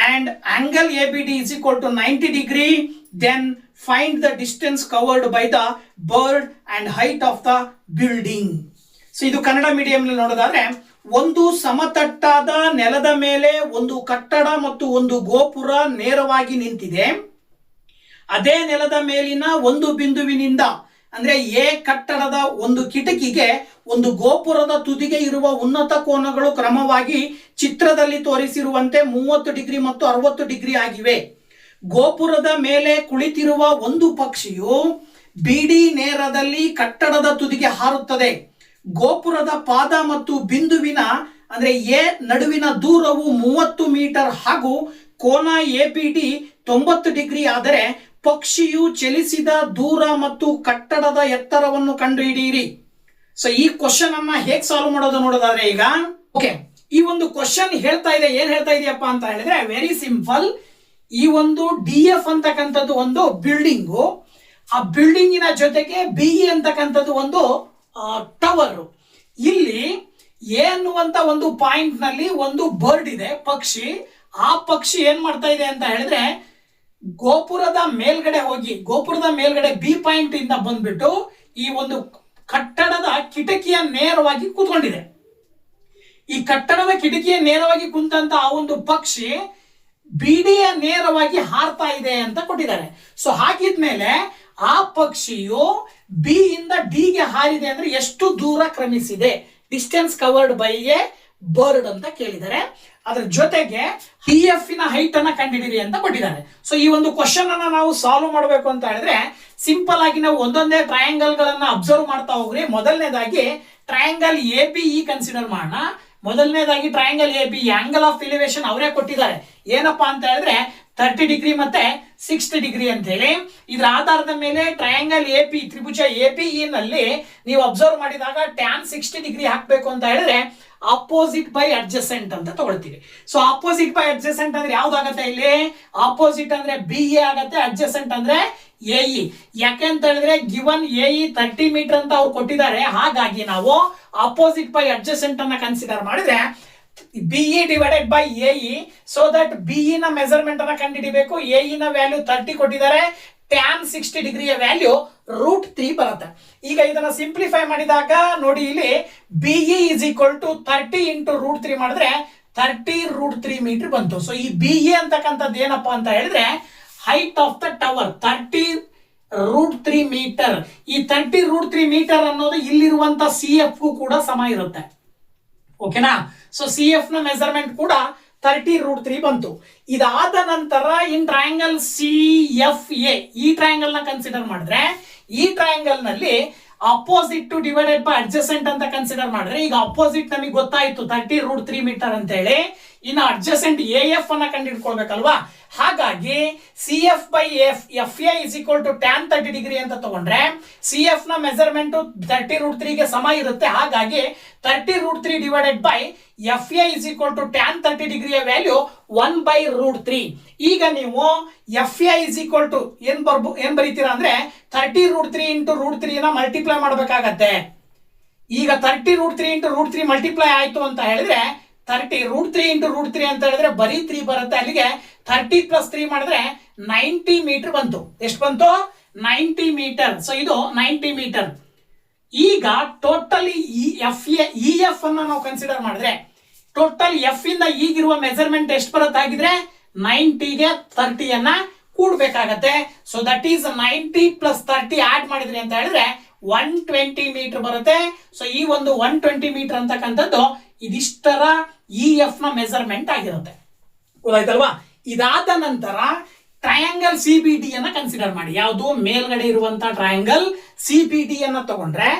and angle ABD is equal to 90 degree, then find the distance covered by the bird and height of the building. So ಇದು Kannada medium ನೋಡೋದಾದ್ರೆ, ಒಂದು ಸಮತಟ್ಟಾದ ನೆಲದ ಮೇಲೆ ಒಂದು ಕಟ್ಟಡ ಮತ್ತು ಒಂದು ಗೋಪುರ ನೇರವಾಗಿ ನಿಂತಿದೆ. ಅದೇ ನೆಲದ ಮೇಲಿನ ಒಂದು ಬಿಂದುವಿನಿಂದ ಅಂದ್ರೆ ಎ ಕಟ್ಟಡದ ಒಂದು ಕಿಟಕಿಗೆ ಒಂದು ಗೋಪುರದ ತುದಿಗೆ ಇರುವ ಉನ್ನತ ಕೋನಗಳು ಕ್ರಮವಾಗಿ ಚಿತ್ರದಲ್ಲಿ ತೋರಿಸಿರುವಂತೆ 30 ಡಿಗ್ರಿ ಮತ್ತು 60 ಡಿಗ್ರಿ ಆಗಿವೆ. ಗೋಪುರದ ಮೇಲೆ ಕುಳಿತಿರುವ ಒಂದು ಪಕ್ಷಿಯು ಬಿಡಿ ನೇರದಲ್ಲಿ ಕಟ್ಟಡದ ತುದಿಗೆ ಹಾರುತ್ತದೆ. ಗೋಪುರದ ಪಾದ ಮತ್ತು ಬಿಂದುವಿನ ಅಂದ್ರೆ ಎ ನಡುವಿನ ದೂರವು 30 ಮೀಟರ್ ಹಾಗೂ ಕೋನ ಎಬಿಡಿ 90 ಡಿಗ್ರಿ ಆದರೆ ಪಕ್ಷಿಯು ಚಲಿಸಿದ ದೂರ ಮತ್ತು ಕಟ್ಟಡದ ಎತ್ತರವನ್ನು ಕಂಡುಹಿಡಿಯಿರಿ. ಸೊ ಈ ಕ್ವಶನ್ ಅನ್ನ ಹೇಗೆ ಸಾಲ್ವ್ ಮಾಡೋದು ನೋಡೋದಾದ್ರೆ, ಈಗ ಓಕೆ ಈ ಒಂದು ಕ್ವಶನ್ ಹೇಳ್ತಾ ಇದೆ, ಏನ್ ಹೇಳ್ತಾ ಇದೆಯಪ್ಪ ಅಂತ ಹೇಳಿದ್ರೆ ವೆರಿ ಸಿಂಪಲ್. ಈ ಒಂದು DF ಅಂತಕ್ಕಂಥದ್ದು ಒಂದು ಬಿಲ್ಡಿಂಗು, ಆ ಬಿಲ್ಡಿಂಗಿನ ಜೊತೆಗೆ BE ಅಂತಕ್ಕಂಥದ್ದು ಒಂದು ಟವರ್. ಇಲ್ಲಿ ಎ ಅನ್ನುವಂತ ಒಂದು ಪಾಯಿಂಟ್ ನಲ್ಲಿ ಒಂದು ಬರ್ಡ್ ಇದೆ, ಪಕ್ಷಿ. ಆ ಪಕ್ಷಿ ಏನ್ ಮಾಡ್ತಾ ಇದೆ ಅಂತ ಹೇಳಿದ್ರೆ ಗೋಪುರದ ಮೇಲ್ಗಡೆ ಹೋಗಿ, ಗೋಪುರದ ಮೇಲ್ಗಡೆ ಬಿ ಪಾಯಿಂಟ್ ಇಂದ ಬಂದ್ಬಿಟ್ಟು ಈ ಒಂದು ಕಟ್ಟಡದ ಕಿಟಕಿಯ ನೇರವಾಗಿ ಕೂತ್ಕೊಂಡಿದೆ. ಈ ಕಟ್ಟಡದ ಕಿಟಕಿಯ ನೇರವಾಗಿ ಕುಂತಂತ ಆ ಒಂದು ಪಕ್ಷಿ ಬಿಡಿಯ ನೇರವಾಗಿ ಹಾರ್ತಾ ಇದೆ ಅಂತ ಕೊಟ್ಟಿದ್ದಾರೆ. ಸೊ ಹಾಗಿದ್ಮೇಲೆ ಆ ಪಕ್ಷಿಯು ಬಿ ಇಂದ ಡಿ ಗೆ ಹಾರಿದೆ ಅಂದ್ರೆ ಎಷ್ಟು ದೂರ ಕ್ರಮಿಸಿದೆ, distance covered by a bird ಅಂತ ಕೇಳಿದ್ದಾರೆ. ಅದ್ರ ಜೊತೆಗೆ ಪಿ ಎಫ್ ನ ಹೈಟ್ ಅನ್ನ ಕಂಡುಹಿಡಿಯಿರಿ ಅಂತ ಕೊಟ್ಟಿದ್ದಾರೆ. ಸೊ ಈ ಒಂದು ಕ್ವಶನ್ ಅನ್ನ ನಾವು ಸಾಲ್ವ್ ಮಾಡಬೇಕು ಅಂತ ಹೇಳಿದ್ರೆ ಸಿಂಪಲ್ ಆಗಿ ನಾವು ಒಂದೊಂದೇ ಟ್ರಯಾಂಗಲ್ ಗಳನ್ನ ಅಬ್ಸರ್ವ್ ಮಾಡ್ತಾ ಹೋಗ್ರಿ. ಮೊದಲನೇದಾಗಿ triangle A B E consider ಮಾಡೋಣ. ಮೊದಲನೇದಾಗಿ triangle A B angle of elevation ಅವರೇ ಕೊಟ್ಟಿದ್ದಾರೆ. ಏನಪ್ಪಾ ಅಂತ ಹೇಳಿದ್ರೆ 30 ಡಿಗ್ರಿ ಮತ್ತೆ 60 ಡಿಗ್ರಿ ಅಂತ ಹೇಳಿ. ಇದರ ಆಧಾರದ ಮೇಲೆ triangle A P Tribhuja A P E ನಲ್ಲಿ ನೀವು ಅಬ್ಸರ್ವ್ ಮಾಡಿದಾಗ ಟ್ಯಾನ್ 60 ಡಿಗ್ರಿ ಹಾಕ್ಬೇಕು ಅಂತ ಹೇಳಿದ್ರೆ ಆಪೋಸಿಟ್ ಬೈ ಅಡ್ಜಸೆಂಟ್ ಅಂತ ತಗೊಳ್ತೀವಿ. ಸೊ ಆಪೋಸಿಟ್ ಬೈ ಅಡ್ಜಸೆಂಟ್ ಅಂದ್ರೆ ಯಾವ್ದಾಗತ್ತೆ ಇಲ್ಲಿ? ಆಪೋಸಿಟ್ ಅಂದ್ರೆ ಬಿ ಎ ಆಗತ್ತೆ, ಅಡ್ಜಸೆಂಟ್ ಅಂದ್ರೆ ಎ ಇ. ಯಾಕೆ ಅಂತ ಹೇಳಿದ್ರೆ ಗಿವನ್ ಎ ಇ 30 ಮೀಟರ್ ಅಂತ ಅವ್ರು ಕೊಟ್ಟಿದ್ದಾರೆ. ಹಾಗಾಗಿ ನಾವು ಆಪೋಸಿಟ್ ಬೈ ಅಡ್ಜಸೆಂಟ್ ಅನ್ನ ಕನ್ಸಿಡರ್ ಮಾಡಿದ್ರೆ BE divided by AE, so that BE ನ ಮೆಜರ್ಮೆಂಟ್ ಅನ್ನ ಕಂಡುಹಿಡಿಬೇಕು. AE ನ ವ್ಯಾಲ್ಯೂ 30 ಕೊಟ್ಟಿದ್ದಾರೆ, tan 60 ಡಿಗ್ರಿಯ ವ್ಯಾಲ್ಯೂ √3 ಬರುತ್ತೆ. ಈಗ ಇದನ್ನ ಸಿಂಪ್ಲಿಫೈ ಮಾಡಿದಾಗ ನೋಡಿ ಇಲ್ಲಿ BE is equal to 30 into √3 ಮಾಡಿದ್ರೆ 30 √3 ಮೀಟರ್ ಬಂತು. ಸೊ ಈ BE ಅಂತಕ್ಕಂಥದ್ದು ಏನಪ್ಪಾ ಅಂತ ಹೇಳಿದ್ರೆ height of the tower 30 √3 metre. ಈ 30 √3 ಮೀಟರ್ ಅನ್ನೋದು ಇಲ್ಲಿರುವಂತ CF ಗೂ ಕೂಡ ಸಮ ಇರುತ್ತೆ. ಓಕೆನಾ? ಸೊ CF ನ ಮೆಜರ್ಮೆಂಟ್ ಕೂಡ 30 √3 ಬಂತು. ಇದಾದ ನಂತರ ಇನ್ ಟ್ರಯಾಂಗಲ್ CFA ಈ ಟ್ರಯಾಂಗಲ್ ನ ಕನ್ಸಿಡರ್ ಮಾಡಿದ್ರೆ ಈ ಟ್ರಯಾಂಗಲ್ ನಲ್ಲಿ opposite two divided by adjacent ಅಂತ ಕನ್ಸಿಡರ್ ಮಾಡಿದ್ರೆ ಈಗ ಅಪೋಸಿಟ್ ನಮಗೆ ಗೊತ್ತಾಯ್ತು 30 √3 ಮೀಟರ್ ಅಂತ ಹೇಳಿ. ಇನ್ನು ಅಡ್ಜಸೆಂಟ್ AF ಅನ್ನ ಕಂಡುಹಿಡ್ಕೊಳ್ಬೇಕಲ್ವಾ? ಹಾಗಾಗಿ CF by FA is equal to tan 30 degree ಅಂತ ತಗೊಂಡ್ರೆ CF ನ ಮೆಜರ್ಮೆಂಟ್ 30 √3 ಗೆ ಸಮ ಇರುತ್ತೆ. ಹಾಗಾಗಿ 30 √3 divided by FA is equal to tan 30 ಡಿಗ್ರಿಯ ವ್ಯಾಲ್ಯೂ 1/√3. ಈಗ ನೀವು FA is equal to ಏನ್ ಬರೀತೀರಾ ಅಂದ್ರೆ 30 √3 into √3 ನ ಮಲ್ಟಿಪ್ಲೈ ಮಾಡಬೇಕಾಗತ್ತೆ. ಈಗ 30 √3 into √3 ಮಲ್ಟಿಪ್ಲೈ ಆಯ್ತು ಅಂತ ಹೇಳಿದ್ರೆ 30 √3 into √3 ಅಂತ ಹೇಳಿದ್ರೆ ಬರೀ 3 ಬರುತ್ತೆ. ಅಲ್ಲಿಗೆ 30 + 3 ಮಾಡಿದ್ರೆ 90 ಮೀಟರ್ ಬಂತು. ಎಷ್ಟು ಬಂತು? 90 ಮೀಟರ್. ಸೊ ಇದು 90 ಮೀಟರ್. ಈಗ ಟೋಟಲಿ EF ಅನ್ನ ನಾವು ಕನ್ಸಿಡರ್ ಮಾಡಿದ್ರೆ ಟೋಟಲ್ F ಇಂದ ಈಗಿರುವ ಮೆಜರ್ಮೆಂಟ್ ಎಷ್ಟು ಬರುತ್ತೆ ಆಗಿದ್ರೆ 90 ಗೆ 30 ಅನ್ನ ಕೂಡಬೇಕಾಗತ್ತೆ. ಸೊ ದಟ್ ಈಸ್ 90 + 30 ಆಡ್ ಮಾಡಿದ್ರಿ ಅಂತ ಹೇಳಿದ್ರೆ 120 ಮೀಟರ್ ಬರುತ್ತೆ. ಸೊ ಈ ಒಂದು 120 ಮೀಟರ್ ಅಂತಕ್ಕಂಥದ್ದು ಇದಿಷ್ಟರ EF ನ ಮೆಜರ್ಮೆಂಟ್ ಆಗಿರುತ್ತೆ. ಗೊತ್ತಾಯ್ತಲ್ವಾ? ಇದಾದ ನಂತರ ಟ್ರಯಾಂಗಲ್ CBD ಅನ್ನ ಕನ್ಸಿಡರ್ ಮಾಡಿ. ಯಾವುದು? ಮೇಲ್ಗಡೆ ಇರುವಂತಹ ಟ್ರಯಾಂಗಲ್ CBD ಅನ್ನ ತಗೊಂಡ್ರೆ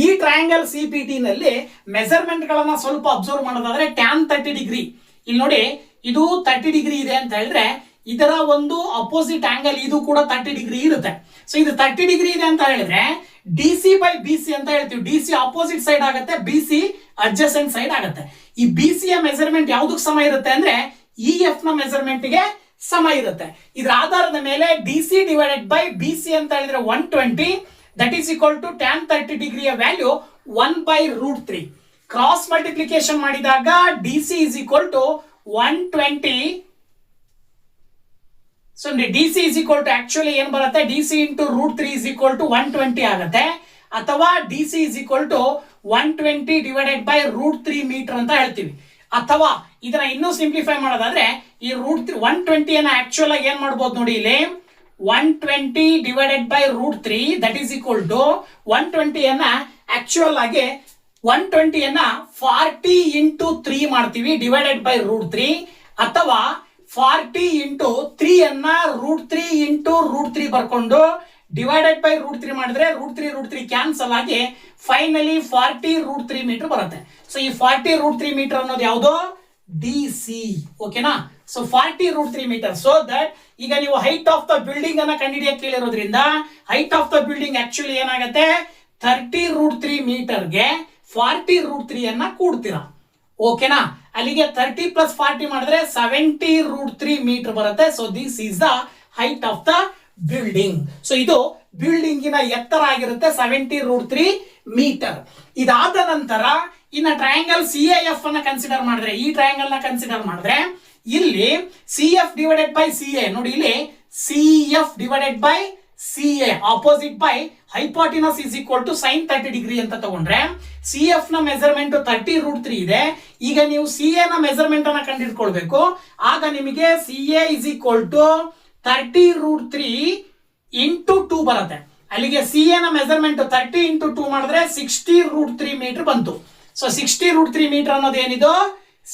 ಈ ಟ್ರಯಾಂಗಲ್ CBD ನಲ್ಲಿ ಮೆಜರ್ಮೆಂಟ್ ಗಳನ್ನ ಸ್ವಲ್ಪ ಅಬ್ಸರ್ವ್ ಮಾಡೋದಾದ್ರೆ tan 30 ಡಿಗ್ರಿ ಇಲ್ಲಿ ನೋಡಿ ಇದು 30 ಡಿಗ್ರಿ ಇದೆ ಅಂತ ಹೇಳಿದ್ರೆ ಇದರ ಒಂದು ಅಪೋಸಿಟ್ ಆಂಗಲ್ ಇದು ಕೂಡ 30 ಡಿಗ್ರಿ ಇರುತ್ತೆ. ಸೊ ಇದು 30 ಡಿಗ್ರಿ ಇದೆ ಅಂತ ಹೇಳಿದ್ರೆ DC by BC ಅಂತ ಹೇಳ್ತೀವಿ. DC ಅಪೋಸಿಟ್ ಸೈಡ್ ಆಗುತ್ತೆ, BC ಅಡ್ಜಸೆಂಟ್ ಸೈಡ್ ಆಗುತ್ತೆ. ಈ BC ಯ ಮೆಜರ್ಮೆಂಟ್ ಯಾವ್ದಕ್ಕೆ ಸಮ ಇರುತ್ತೆ ಅಂದ್ರೆ EF ನ ಮೆಜರ್ಮೆಂಟ್ ಗೆ ಸಮ ಇರುತ್ತೆ. ಇದರ ಆಧಾರದ ಮೇಲೆ DC divided by BC ಅಂತ ಹೇಳಿದ್ರೆ 120 that is equal to tan 30 ಡಿಗ್ರಿಯ ವ್ಯಾಲ್ಯೂ 1/√3. ಕ್ರಾಸ್ ಮಲ್ಟಿಪ್ಲಿಕೇಶನ್ ಮಾಡಿದಾಗ DC is equal to 120. So DC is equal to actually ಏನ್ ಬರುತ್ತೆ DC into √3 is equal to 120 ಆಗುತ್ತೆ. ಅಥವಾ DC is equal to 120 divided by √3 metre ಅಂತ ಹೇಳ್ತೀವಿ. ಅಥವಾ ಇದನ್ನ ಇನ್ನೂ ಸಿಂಪ್ಲಿಫೈ ಮಾಡೋದಾದ್ರೆ ಈ √120 ಅನ್ನ ಆಕ್ಚುಯಲ್ ಆಗಿ ಏನ್ ಮಾಡಬಹುದು ನೋಡಿ ಇಲ್ಲಿ 120 divided by √3 that is equal to 120 ಅನ್ನ ಆಕ್ಚುಯಲ್ ಆಗಿ 120 ಅನ್ನ 40 into 3 ಮಾಡ್ತೀವಿ divided by √3 ಅಥವಾ 40 into 3 ಅನ್ನ √3 into √3 ಬರ್ಕೊಂಡು ಡಿವೈಡೆಡ್ ಬೈ √3 ಮಾಡಿದ್ರೆ √3 ಕ್ಯಾನ್ಸಲ್ ಆಗಿ ಫೈನಲಿ 40 √3 ಮೀಟರ್ ಬರುತ್ತೆ. ಸೊ ಈ 40 √3 ಮೀಟರ್ ಅನ್ನೋದು ಯಾವುದು? DC. ಓಕೆನಾ? So 40 √3 metre. ಸೊ ದಟ್ ಈಗ ನೀವು ಹೈಟ್ ಆಫ್ ದ ಬಿಲ್ಡಿಂಗ್ ಅನ್ನ ಕಂಡುಹಿಡಿಯಕ್ಕೆ ಕೇಳಿರೋದ್ರಿಂದ height of the building actually ಏನಾಗುತ್ತೆ 30 √3 ಮೀಟರ್ಗೆ 40 √3 ಅನ್ನ ಕೂಡ್ತೀರಾ. ಓಕೆನಾ? ಅಲ್ಲಿಗೆ 30 + 40 ಮಾಡಿದ್ರೆ 70 √3 ಮೀಟರ್ ಬರುತ್ತೆ. So this is the height of the building. So ಇದು ಬಿಲ್ಡಿಂಗಿನ ಎತ್ತರ ಆಗಿರುತ್ತೆ 70 √3 ಮೀಟರ್. ಇದಾದ ನಂತರ ಇನ್ನ ಟ್ರಯಾಂಗಲ್ CAF ಅನ್ನ ಕನ್ಸಿಡರ್ ಮಾಡಿದ್ರೆ ಈ ಟ್ರಯಾಂಗಲ್ ನ ಕನ್ಸಿಡರ್ ಮಾಡಿದ್ರೆ ಇಲ್ಲಿ CF divided by CA ನೋಡಿ ಇಲ್ಲಿ CF divided by CA opposite by hypotenuse is equal to sine 30 degree ಅಂತ ತಗೊಂಡ್ರೆ ಸಿ ಎಫ್ ನ ಮೆಜರ್ಮೆಂಟ್ 30√3 ಇದೆ. ಈಗ ನೀವು ಸಿ ಎ ನ ಮೆಜರ್ಮೆಂಟ್ ಅನ್ನ ಕಂಡುಹಿಡ್ಕೊಳ್ಬೇಕು. ಆಗ ನಿಮಗೆ C A is equal to 30√3 into 2 ಬರುತ್ತೆ. ಅಲ್ಲಿಗೆ ಸಿ ಎ ನ ಮೆಜರ್ಮೆಂಟ್ 30 ಇಂಟು 2 ಮಾಡಿದ್ರೆ 60√3 ಮೀಟರ್ ಬಂತು. ಸೊ 60√3 ಮೀಟರ್ ಅನ್ನೋದು ಏನಿದು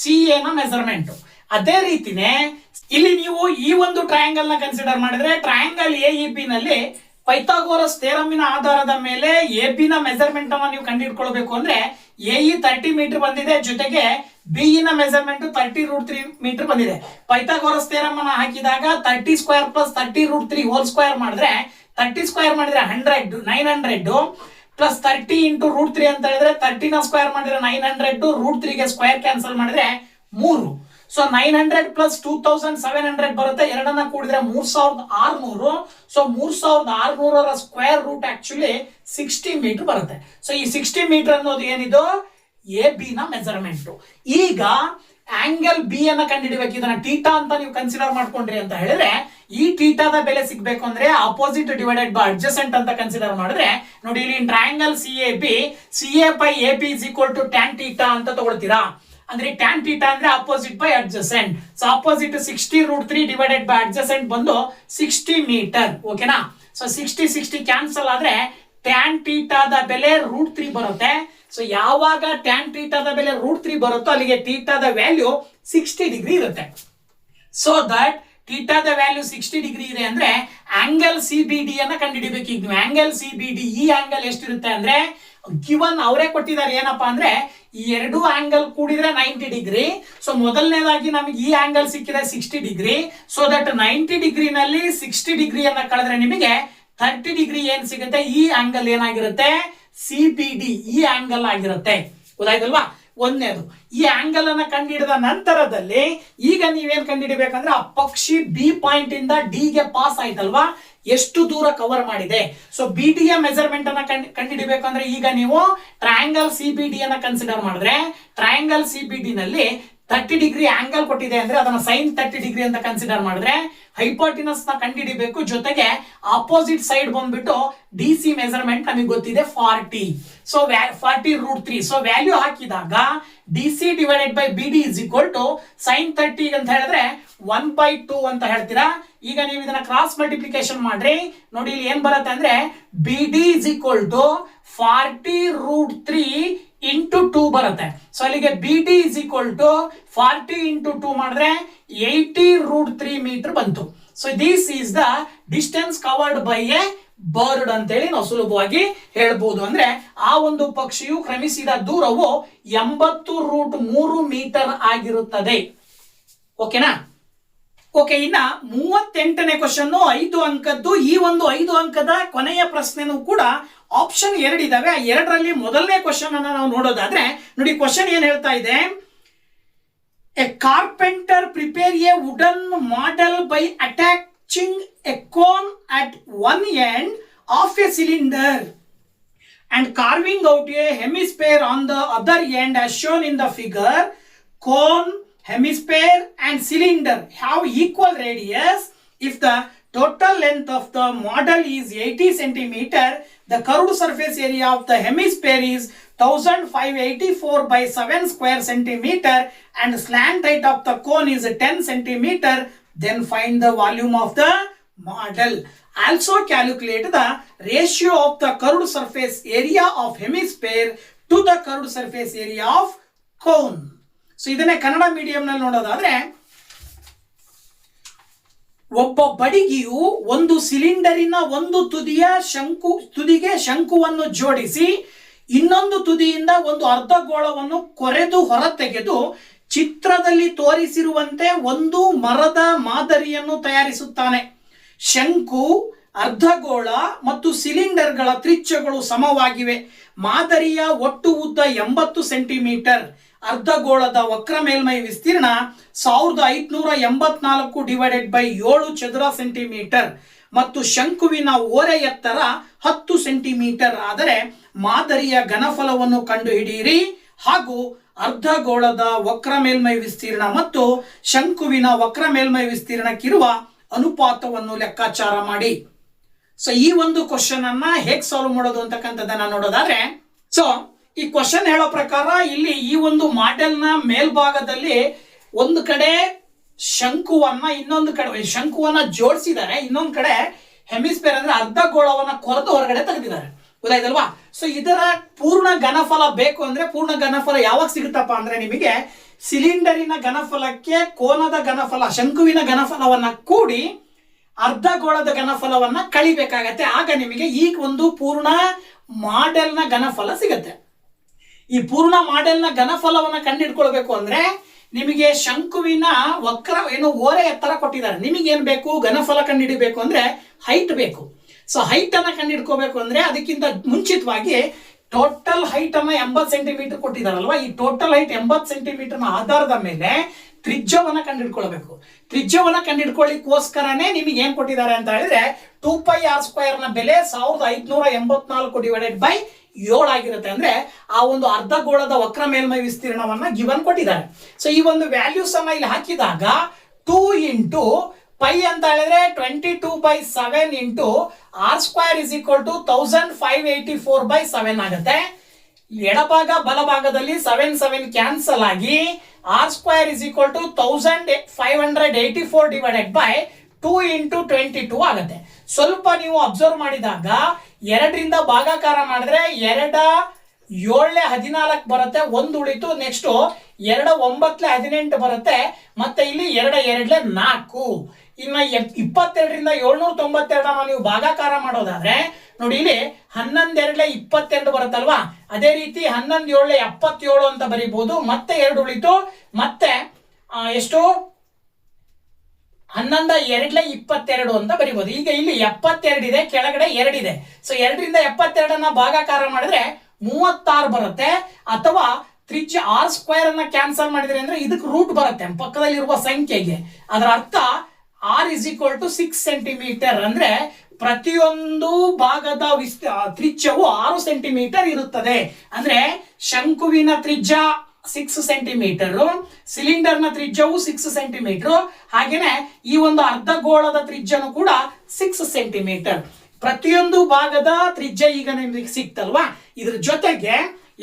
ಸಿ ಎ ನ ಮೆಜರ್ಮೆಂಟ್. ಅದೇ ರೀತಿನೇ ಇಲ್ಲಿ ನೀವು ಈ ಒಂದು ಟ್ರಯಾಂಗಲ್ ನ ಕನ್ಸಿಡರ್ ಮಾಡಿದ್ರೆ ಟ್ರಯಾಂಗಲ್ ಎ ಇ ಬಿ ನಲ್ಲಿ ಪೈಥಾಗೋರಸ್ ಥಿಯರಮಿನ ಆಧಾರದ ಮೇಲೆ ಎ ಬಿ ನ ಮೆಜರ್ಮೆಂಟ್ ಅನ್ನು ನೀವು ಕಂಡುಹಿಡ್ಕೊಳ್ಬೇಕು ಅಂದ್ರೆ ಎ ಇ 30 ಮೀಟರ್ ಬಂದಿದೆ, ಜೊತೆಗೆ ಬಿ ನ ಮೆಜರ್ಮೆಂಟ್ 30√3 ಮೀಟರ್ ಬಂದಿದೆ. ಪೈಥಾಗೋರಸ್ ಥಿಯರಮ್ ಅನ್ನು ಹಾಕಿದಾಗ 30 ಸ್ಕ್ವೇರ್ ಪ್ಲಸ್ 30√3 ಹೋಲ್ ಸ್ಕ್ವೇರ್ ಮಾಡಿದ್ರೆ 30 ಸ್ಕ್ವೇರ್ ಮಾಡಿದ್ರೆ 100 900 ಪ್ಲಸ್ 30 ಇಂಟು √3 ಅಂತ ಹೇಳಿದ್ರೆ 30 ನ ಸ್ಕ್ವೇರ್ ಮಾಡಿದ್ರೆ 900 √3 ಗೆ ಸ್ಕ್ವೇರ್ ಕ್ಯಾನ್ಸಲ್ ಮಾಡಿದ್ರೆ 3. ಸೊ 900 ಪ್ಲಸ್ 2700 ಬರುತ್ತೆ. ಎರಡನ್ನ ಕೂಡಿದ್ರೆ 3600. So 3600 square root actually 60 metre ಬರುತ್ತೆ. ಸೊ ಈ 60 ಮೀಟರ್ ಅನ್ನೋದು ಏನಿದು ಎ ಬಿ ನ ಮೆಜರ್ಮೆಂಟ್. ಈಗ ಆಂಗಲ್ ಬಿ ಅನ್ನ ಕಂಡುಹಿಡಬೇಕು. ಇದನ್ನ ಟೀಟಾ ಅಂತ ನೀವು ಕನ್ಸಿಡರ್ ಮಾಡ್ಕೊಂಡ್ರಿ ಅಂತ ಹೇಳಿದ್ರೆ ಈ ಟೀಟಾದ ಬೆಲೆ ಸಿಗ್ಬೇಕು ಅಂದ್ರೆ ಅಪೋಸಿಟ್ ಡಿವೈಡೆಡ್ ಬೈ ಅಡ್ಜಸೆಂಟ್ ಅಂತ ಕನ್ಸಿಡರ್ ಮಾಡಿದ್ರೆ ನೋಡಿ, ಇಲ್ಲಿ triangle C A B C A by A B is equal to tan theta ಅಂತ ತಗೊಳ್ತೀರಾ. ಅಂದ್ರೆ ಟ್ಯಾನ್ ಟೀಟಾ ಅಂದ್ರೆ opposite by adjacent. So opposite 60√3 divided by adjacent ಬಂದು 60 ಮೀಟರ್. ಓಕೆನಾ? ಸೊ 60 ಕ್ಯಾನ್ಸಲ್ ಆದ್ರೆ ಟ್ಯಾನ್ ಟೀಟಾದ ಬೆಲೆ √3 ಬರುತ್ತೆ. ಸೊ ಯಾವಾಗ ಟ್ಯಾನ್ ಟೀಟಾದ ಬೆಲೆ √3 ಬರುತ್ತೋ ಅಲ್ಲಿಗೆ ಟೀಟಾದ ವ್ಯಾಲ್ಯೂ 60 ಡಿಗ್ರಿ ಇರುತ್ತೆ. ಸೊ ದಟ್ ಟೀಟಾದ ವ್ಯಾಲ್ಯೂ 60 ಡಿಗ್ರಿ ಇದೆ ಅಂದ್ರೆ ಆಂಗಲ್ ಸಿ ಬಿ ಡಿ ಅನ್ನ ಕಂಡುಹಿಡಿಬೇಕು. ಈಗ ನೀವು ಆಂಗಲ್ ಸಿ ಬಿ ಡಿ ಈ ಆಂಗಲ್ ಎಷ್ಟಿರುತ್ತೆ ಅಂದ್ರೆ ಗಿವನ್ ಅವರೇ ಕೊಟ್ಟಿದ್ದಾರೆ. ಏನಪ್ಪಾ ಅಂದ್ರೆ ಈ ಎರಡು ಆಂಗಲ್ ಕೂಡಿದ್ರೆ 90 ಡಿಗ್ರಿ. ಸೊ ಮೊದಲನೇದಾಗಿ ನಮಗೆ ಈ ಆಂಗಲ್ ಸಿಕ್ಕಿದೆ 60 ಡಿಗ್ರಿ. ಸೊ ದಟ್ 90 ಡಿಗ್ರಿನಲ್ಲಿ 60 ಡಿಗ್ರಿಯನ್ನ ಕಳೆದ್ರೆ ನಿಮಗೆ 30 ಡಿಗ್ರಿ ಏನ್ ಸಿಗುತ್ತೆ, ಈ ಆಂಗಲ್ ಏನಾಗಿರುತ್ತೆ ಸಿ ಬಿ ಡಿ ಈ ಆಂಗಲ್ ಆಗಿರುತ್ತೆ. ಗೊತ್ತಾಯ್ತಲ್ವಾ? ಒಂದನೇದು ಈ ಆಂಗಲ್ ಅನ್ನ ಕಂಡುಹಿಡಿದ ನಂತರದಲ್ಲಿ ಈಗ ನೀವೇನ್ ಕಂಡುಹಿಡಿಬೇಕಂದ್ರೆ ಆ ಪಕ್ಷಿ ಬಿ ಪಾಯಿಂಟ್ ಇಂದ ಡಿ ಗೆ ಪಾಸ್ ಆಯ್ತಲ್ವಾ, ಎಷ್ಟು ದೂರ ಕವರ್ ಮಾಡಿದೆ. ಸೊ ಬಿ ಡಿ ಯ ಮೆಜರ್ಮೆಂಟ್ ಅನ್ನ ಕಂಡುಹಿಡಿಬೇಕಂದ್ರೆ ಈಗ ನೀವು ಟ್ರಯಾಂಗಲ್ ಸಿ ಬಿ ಡಿ ಅನ್ನ ಕನ್ಸಿಡರ್ ಮಾಡಿದ್ರೆ ಟ್ರಯಾಂಗಲ್ ಸಿ ಬಿ ಡಿ ನಲ್ಲಿ 30 ಡಿಗ್ರಿ ಆಂಗಲ್ ಕೊಟ್ಟಿದೆ ಅಂದ್ರೆ ಅದನ್ನ ಸೈನ್ 30 ಡಿಗ್ರಿ ಅಂತ ಕನ್ಸಿಡರ್ ಮಾಡಿದ್ರೆ ಹೈಪಾಟಿನಸ್ ನ ಕಂಡುಹಿಡಿಬೇಕು. ಜೊತೆಗೆ ಆಪೋಸಿಟ್ ಸೈಡ್ ಬಂದ್ಬಿಟ್ಟು ಡಿ ಸಿ ಮೆಜರ್ಮೆಂಟ್ ನಮಗೆ ಗೊತ್ತಿದೆ 40. ಸೊ 40√3. ಸೊ ವ್ಯಾಲ್ಯೂ ಹಾಕಿದಾಗ D C divided by B D is equal to sine 30 ಅಂತ ಹೇಳಿದ್ರೆ 1/2 ಅಂತ ಹೇಳ್ತೀರಾ. ಈಗ ನೀವು ಇದನ್ನ ಕ್ರಾಸ್ ಮಲ್ಟಿಪ್ಲಿಕೇಶನ್ ಮಾಡ್ರಿ. ನೋಡಿ ಇಲ್ಲಿ ಏನ್ ಬರುತ್ತೆ ಅಂದ್ರೆ B D is equal to 40√3 into 2 ಬರುತ್ತೆ. ಸೊ ಅಲ್ಲಿಗೆ B D is equal to 40 into 2 ಮಾಡಿದ್ರೆ 80√3 ಮೀಟರ್ ಬಂತು. So this is the distance covered by a bird ಅಂತೇಳಿ ನಾವು ಸುಲಭವಾಗಿ ಹೇಳ್ಬೋದು. ಅಂದ್ರೆ ಆ ಒಂದು ಪಕ್ಷಿಯು ಕ್ರಮಿಸಿದ ದೂರವು 80√3 ಮೀಟರ್ ಆಗಿರುತ್ತದೆ. ಓಕೆನಾ? ಓಕೆ, ಇನ್ನ 38ನೇ ಕ್ವಶನ್ 5 ಅಂಕದ್ದು. ಈ ಒಂದು 5 ಅಂಕದ ಕೊನೆಯ ಪ್ರಶ್ನೆನೂ ಕೂಡ ಆಪ್ಷನ್ 2 ಇದಾವೆ. ಆ 2ರಲ್ಲಿ ಮೊದಲನೇ ಕ್ವಶನ್ ಅನ್ನ ನಾವು ನೋಡೋದಾದ್ರೆ ನೋಡಿ, ಕ್ವಶನ್ ಏನ್ ಹೇಳ್ತಾ ಇದೆ, A carpenter prepare A wooden model by attaching A cone at one end of A cylinder and carving out a hemisphere on the other end as shown in the figure. Cone, hemisphere and cylinder have equal radius. If the total length of the model is 80 cm, the curved surface area of the hemisphere is 1584 by 7 square centimeter and slant height of the cone is 10 centimeter. Then find the volume of the model. Also calculate the ratio of the curved surface area of hemisphere to the curved surface area of cone. So ಇದನ್ನೇ Kannada medium ನಲ್ಲಿ ನೋಡೋದಾದ್ರೆ, ಒಬ್ಬ ಬಡಿಗಿಯು ಒಂದು ಸಿಲಿಂಡರಿನ ಒಂದು ತುದಿಗೆ ಶಂಕುವನ್ನು ಜೋಡಿಸಿ ಇನ್ನೊಂದು ತುದಿಯಿಂದ ಒಂದು ಅರ್ಧಗೋಳವನ್ನು ಕೊರೆದು ಹೊರತೆಗೆದು ಚಿತ್ರದಲ್ಲಿ ತೋರಿಸಿರುವಂತೆ ಒಂದು ಮರದ ಮಾದರಿಯನ್ನು ತಯಾರಿಸುತ್ತಾನೆ. ಶಂಕು, ಅರ್ಧಗೋಳ ಮತ್ತು ಸಿಲಿಂಡರ್ಗಳ ತ್ರಿಜ್ಯಗಳು ಸಮವಾಗಿವೆ. ಮಾದರಿಯ ಒಟ್ಟು ಉದ್ದ 80 ಸೆಂಟಿಮೀಟರ್. ಅರ್ಧಗೋಳದ ವಕ್ರ ಮೇಲ್ಮೈ ವಿಸ್ತೀರ್ಣ 1584 ಡಿವೈಡೆಡ್ ಬೈ 7 ಚದುರ ಸೆಂಟಿಮೀಟರ್ ಮತ್ತು ಶಂಕುವಿನ ಓರೆ ಎತ್ತರ 10 ಸೆಂಟಿಮೀಟರ್ ಆದರೆ ಮಾದರಿಯ ಘನಫಲವನ್ನು ಕಂಡುಹಿಡಿಯಿರಿ ಹಾಗೂ ಅರ್ಧಗೋಳದ ವಕ್ರ ಮೇಲ್ಮೈ ವಿಸ್ತೀರ್ಣ ಮತ್ತು ಶಂಕುವಿನ ವಕ್ರ ಮೇಲ್ಮೈ ವಿಸ್ತೀರ್ಣಕ್ಕಿರುವ ಅನುಪಾತವನ್ನು ಲೆಕ್ಕಾಚಾರ ಮಾಡಿ. ಸೊ ಈ ಒಂದು ಕ್ವಶನ್ ಅನ್ನ ಹೇಗೆ ಸಾಲ್ವ್ ಮಾಡೋದು ಅಂತಕ್ಕಂಥದ್ದನ್ನ ನೋಡೋದಾದ್ರೆ, ಸೊ ಈ ಕ್ವಶನ್ ಹೇಳೋ ಪ್ರಕಾರ ಇಲ್ಲಿ ಈ ಒಂದು ಮಾಡೆಲ್ ನ ಮೇಲ್ಭಾಗದಲ್ಲಿ ಒಂದು ಕಡೆ ಶಂಕುವನ್ನ, ಇನ್ನೊಂದು ಕಡೆ ಶಂಕುವನ್ನ ಜೋಡಿಸಿದ್ದಾರೆ, ಇನ್ನೊಂದು ಕಡೆ ಹೆಮಿಸ್ಫಿಯರ್ ಅಂದ್ರೆ ಅರ್ಧ ಗೋಳವನ್ನ ಕೊರೆದು ಹೊರಗಡೆ ತೆಗೆದಿದ್ದಾರೆ. ಗೊತ್ತಾಯ್ತಲ್ವಾ? ಸೊ ಇದರ ಪೂರ್ಣ ಘನಫಲ ಬೇಕು ಅಂದ್ರೆ ಪೂರ್ಣ ಘನಫಲ ಯಾವಾಗ ಸಿಗುತ್ತಪ್ಪ ಅಂದ್ರೆ ನಿಮಗೆ ಸಿಲಿಂಡರಿನ ಘನಫಲಕ್ಕೆ ಕೋನದ ಘನಫಲ, ಶಂಕುವಿನ ಘನಫಲವನ್ನ ಕೂಡಿ ಅರ್ಧ ಗೋಳದ ಘನಫಲವನ್ನ ಕಳಿಬೇಕಾಗತ್ತೆ. ಆಗ ನಿಮಗೆ ಈ ಒಂದು ಪೂರ್ಣ ಮಾಡೆಲ್ ನ ಘನಫಲ ಸಿಗತ್ತೆ. ಈ ಪೂರ್ಣ ಮಾಡೆಲ್ ನ ಘನಫಲವನ್ನ ಕಂಡುಹಿಡ್ಕೊಳ್ಬೇಕು ಅಂದ್ರೆ ನಿಮಗೆ ಶಂಕುವಿನ ವಕ್ರ ಏನು ಓರೆ ಎತ್ತರ ಕೊಟ್ಟಿದ್ದಾರೆ. ನಿಮಗೆ ಏನ್ ಬೇಕು? ಘನಫಲ ಕಂಡುಹಿಡಿಬೇಕು ಅಂದ್ರೆ ಹೈಟ್ ಬೇಕು. ಸೊ ಹೈಟ್ ಅನ್ನ ಕಂಡುಹಿಡ್ಕೋಬೇಕು ಅಂದ್ರೆ ಅದಕ್ಕಿಂತ ಮುಂಚಿತವಾಗಿ ಟೋಟಲ್ ಹೈಟ್ ಅನ್ನ 80 ಸೆಂಟಿಮೀಟರ್ ಕೊಟ್ಟಿದಾರಲ್ವಾ, ಈ ಟೋಟಲ್ ಹೈಟ್ 80 ಸೆಂಟಿಮೀಟರ್ ನ ಆಧಾರದ ಮೇಲೆ ತ್ರಿಜ್ಯವನ್ನ ಕಂಡುಹಿಡ್ಕೊಳ್ಬೇಕು. ತ್ರಿಜ್ಯವನ್ನ ಕಂಡುಹಿಡ್ಕೊಳ್ಳಿಕ್ಕೋಸ್ಕರನೇ ನಿಮಗೆ ಏನ್ ಕೊಟ್ಟಿದ್ದಾರೆ ಅಂತ ಹೇಳಿದ್ರೆ 2πr² ನ ಬೆಲೆ 1584 ಡಿವೈಡೆಡ್ ಬೈ 7 ಆಗಿರುತ್ತೆ. ಅಂದ್ರೆ ಆ ಒಂದು ಅರ್ಧ ಗೋಳದ ವಕ್ರ ಮೇಲ್ಮೈ ವಿಸ್ತೀರ್ಣವನ್ನ ಗಿವನ್ ಕೊಟ್ಟಿದ್ದಾರೆ. ಸೊ ಈ ಒಂದು ವ್ಯಾಲ್ಯೂಸ್ ಅನ್ನ ಇಲ್ಲಿ ಹಾಕಿದಾಗ 2 ಇಂಟು ಪೈ ಅಂತ ಹೇಳಿದ್ರೆ 22/7 into r² is equal to 1584/7 ಆಗುತ್ತೆ. ಎಡಭಾಗ ಬಲಭಾಗದಲ್ಲಿ 7 ಕ್ಯಾನ್ಸಲ್ ಆಗಿ r² is equal to 1584 divided by 2 into 22 ಆಗುತ್ತೆ. ಸ್ವಲ್ಪ ನೀವು ಅಬ್ಸರ್ವ್ ಮಾಡಿದಾಗ 2ರಿಂದ ಭಾಗಾಕಾರ ಮಾಡಿದ್ರೆ 2 7 14 ಬರುತ್ತೆ, 1 ಉಳಿತು. ನೆಕ್ಸ್ಟ್ 2 9 18 ಬರುತ್ತೆ, ಮತ್ತೆ ಇಲ್ಲಿ 2 2 4. ಇನ್ನ 22ರಿಂದ 792 ನೀವು ಭಾಗಾಕಾರ ಮಾಡೋದಾದ್ರೆ ನೋಡಿ ಇಲ್ಲಿ 11 2 22 ಬರುತ್ತಲ್ವಾ, ಅದೇ ರೀತಿ 11 7 77 ಅಂತ ಬರೀಬಹುದು. ಮತ್ತೆ 2 ಉಳಿತು, ಮತ್ತೆ ಎಷ್ಟು 11 2 22 ಅಂತ ಬರೀಬಹುದು. ಈಗ ಇಲ್ಲಿ 72 ಇದೆ, ಕೆಳಗಡೆ 2 ಇದೆ. ಸೊ 2ರಿಂದ 72 ಭಾಗಾಕಾರ ಮಾಡಿದ್ರೆ 36 ಬರುತ್ತೆ. ಅಥವಾ ತ್ರಿಜ್ಯ r² ಅನ್ನ ಕ್ಯಾನ್ಸಲ್ ಮಾಡಿದ್ರೆ ಅಂದ್ರೆ ಇದಕ್ಕೆ ರೂಟ್ ಬರುತ್ತೆ ಪಕ್ಕದಲ್ಲಿರುವ ಸಂಖ್ಯೆಗೆ. ಅದರ ಅರ್ಥ r is equal to 6 centimetre. ಅಂದ್ರೆ ಪ್ರತಿಯೊಂದು ಭಾಗದ ತ್ರಿಜ್ಯವು 6 ಸೆಂಟಿಮೀಟರ್ ಇರುತ್ತದೆ. ಅಂದ್ರೆ ಶಂಕುವಿನ ತ್ರಿಜ್ಯ 6 ಸೆಂಟಿಮೀಟರ್, ಸಿಲಿಂಡರ್ ನ ತ್ರಿಜ್ಯವು 6 ಸೆಂಟಿಮೀಟರ್, ಹಾಗೇನೆ ಈ ಒಂದು ಅರ್ಧ ಗೋಳದ ತ್ರಿಜ್ಯನು ಕೂಡ 6 ಸೆಂಟಿಮೀಟರ್. ಪ್ರತಿಯೊಂದು ಭಾಗದ ತ್ರಿಜ್ಯ ಈಗ ನಿಮಗೆ ಸಿಕ್ತಲ್ವಾ. ಇದ್ರ ಜೊತೆಗೆ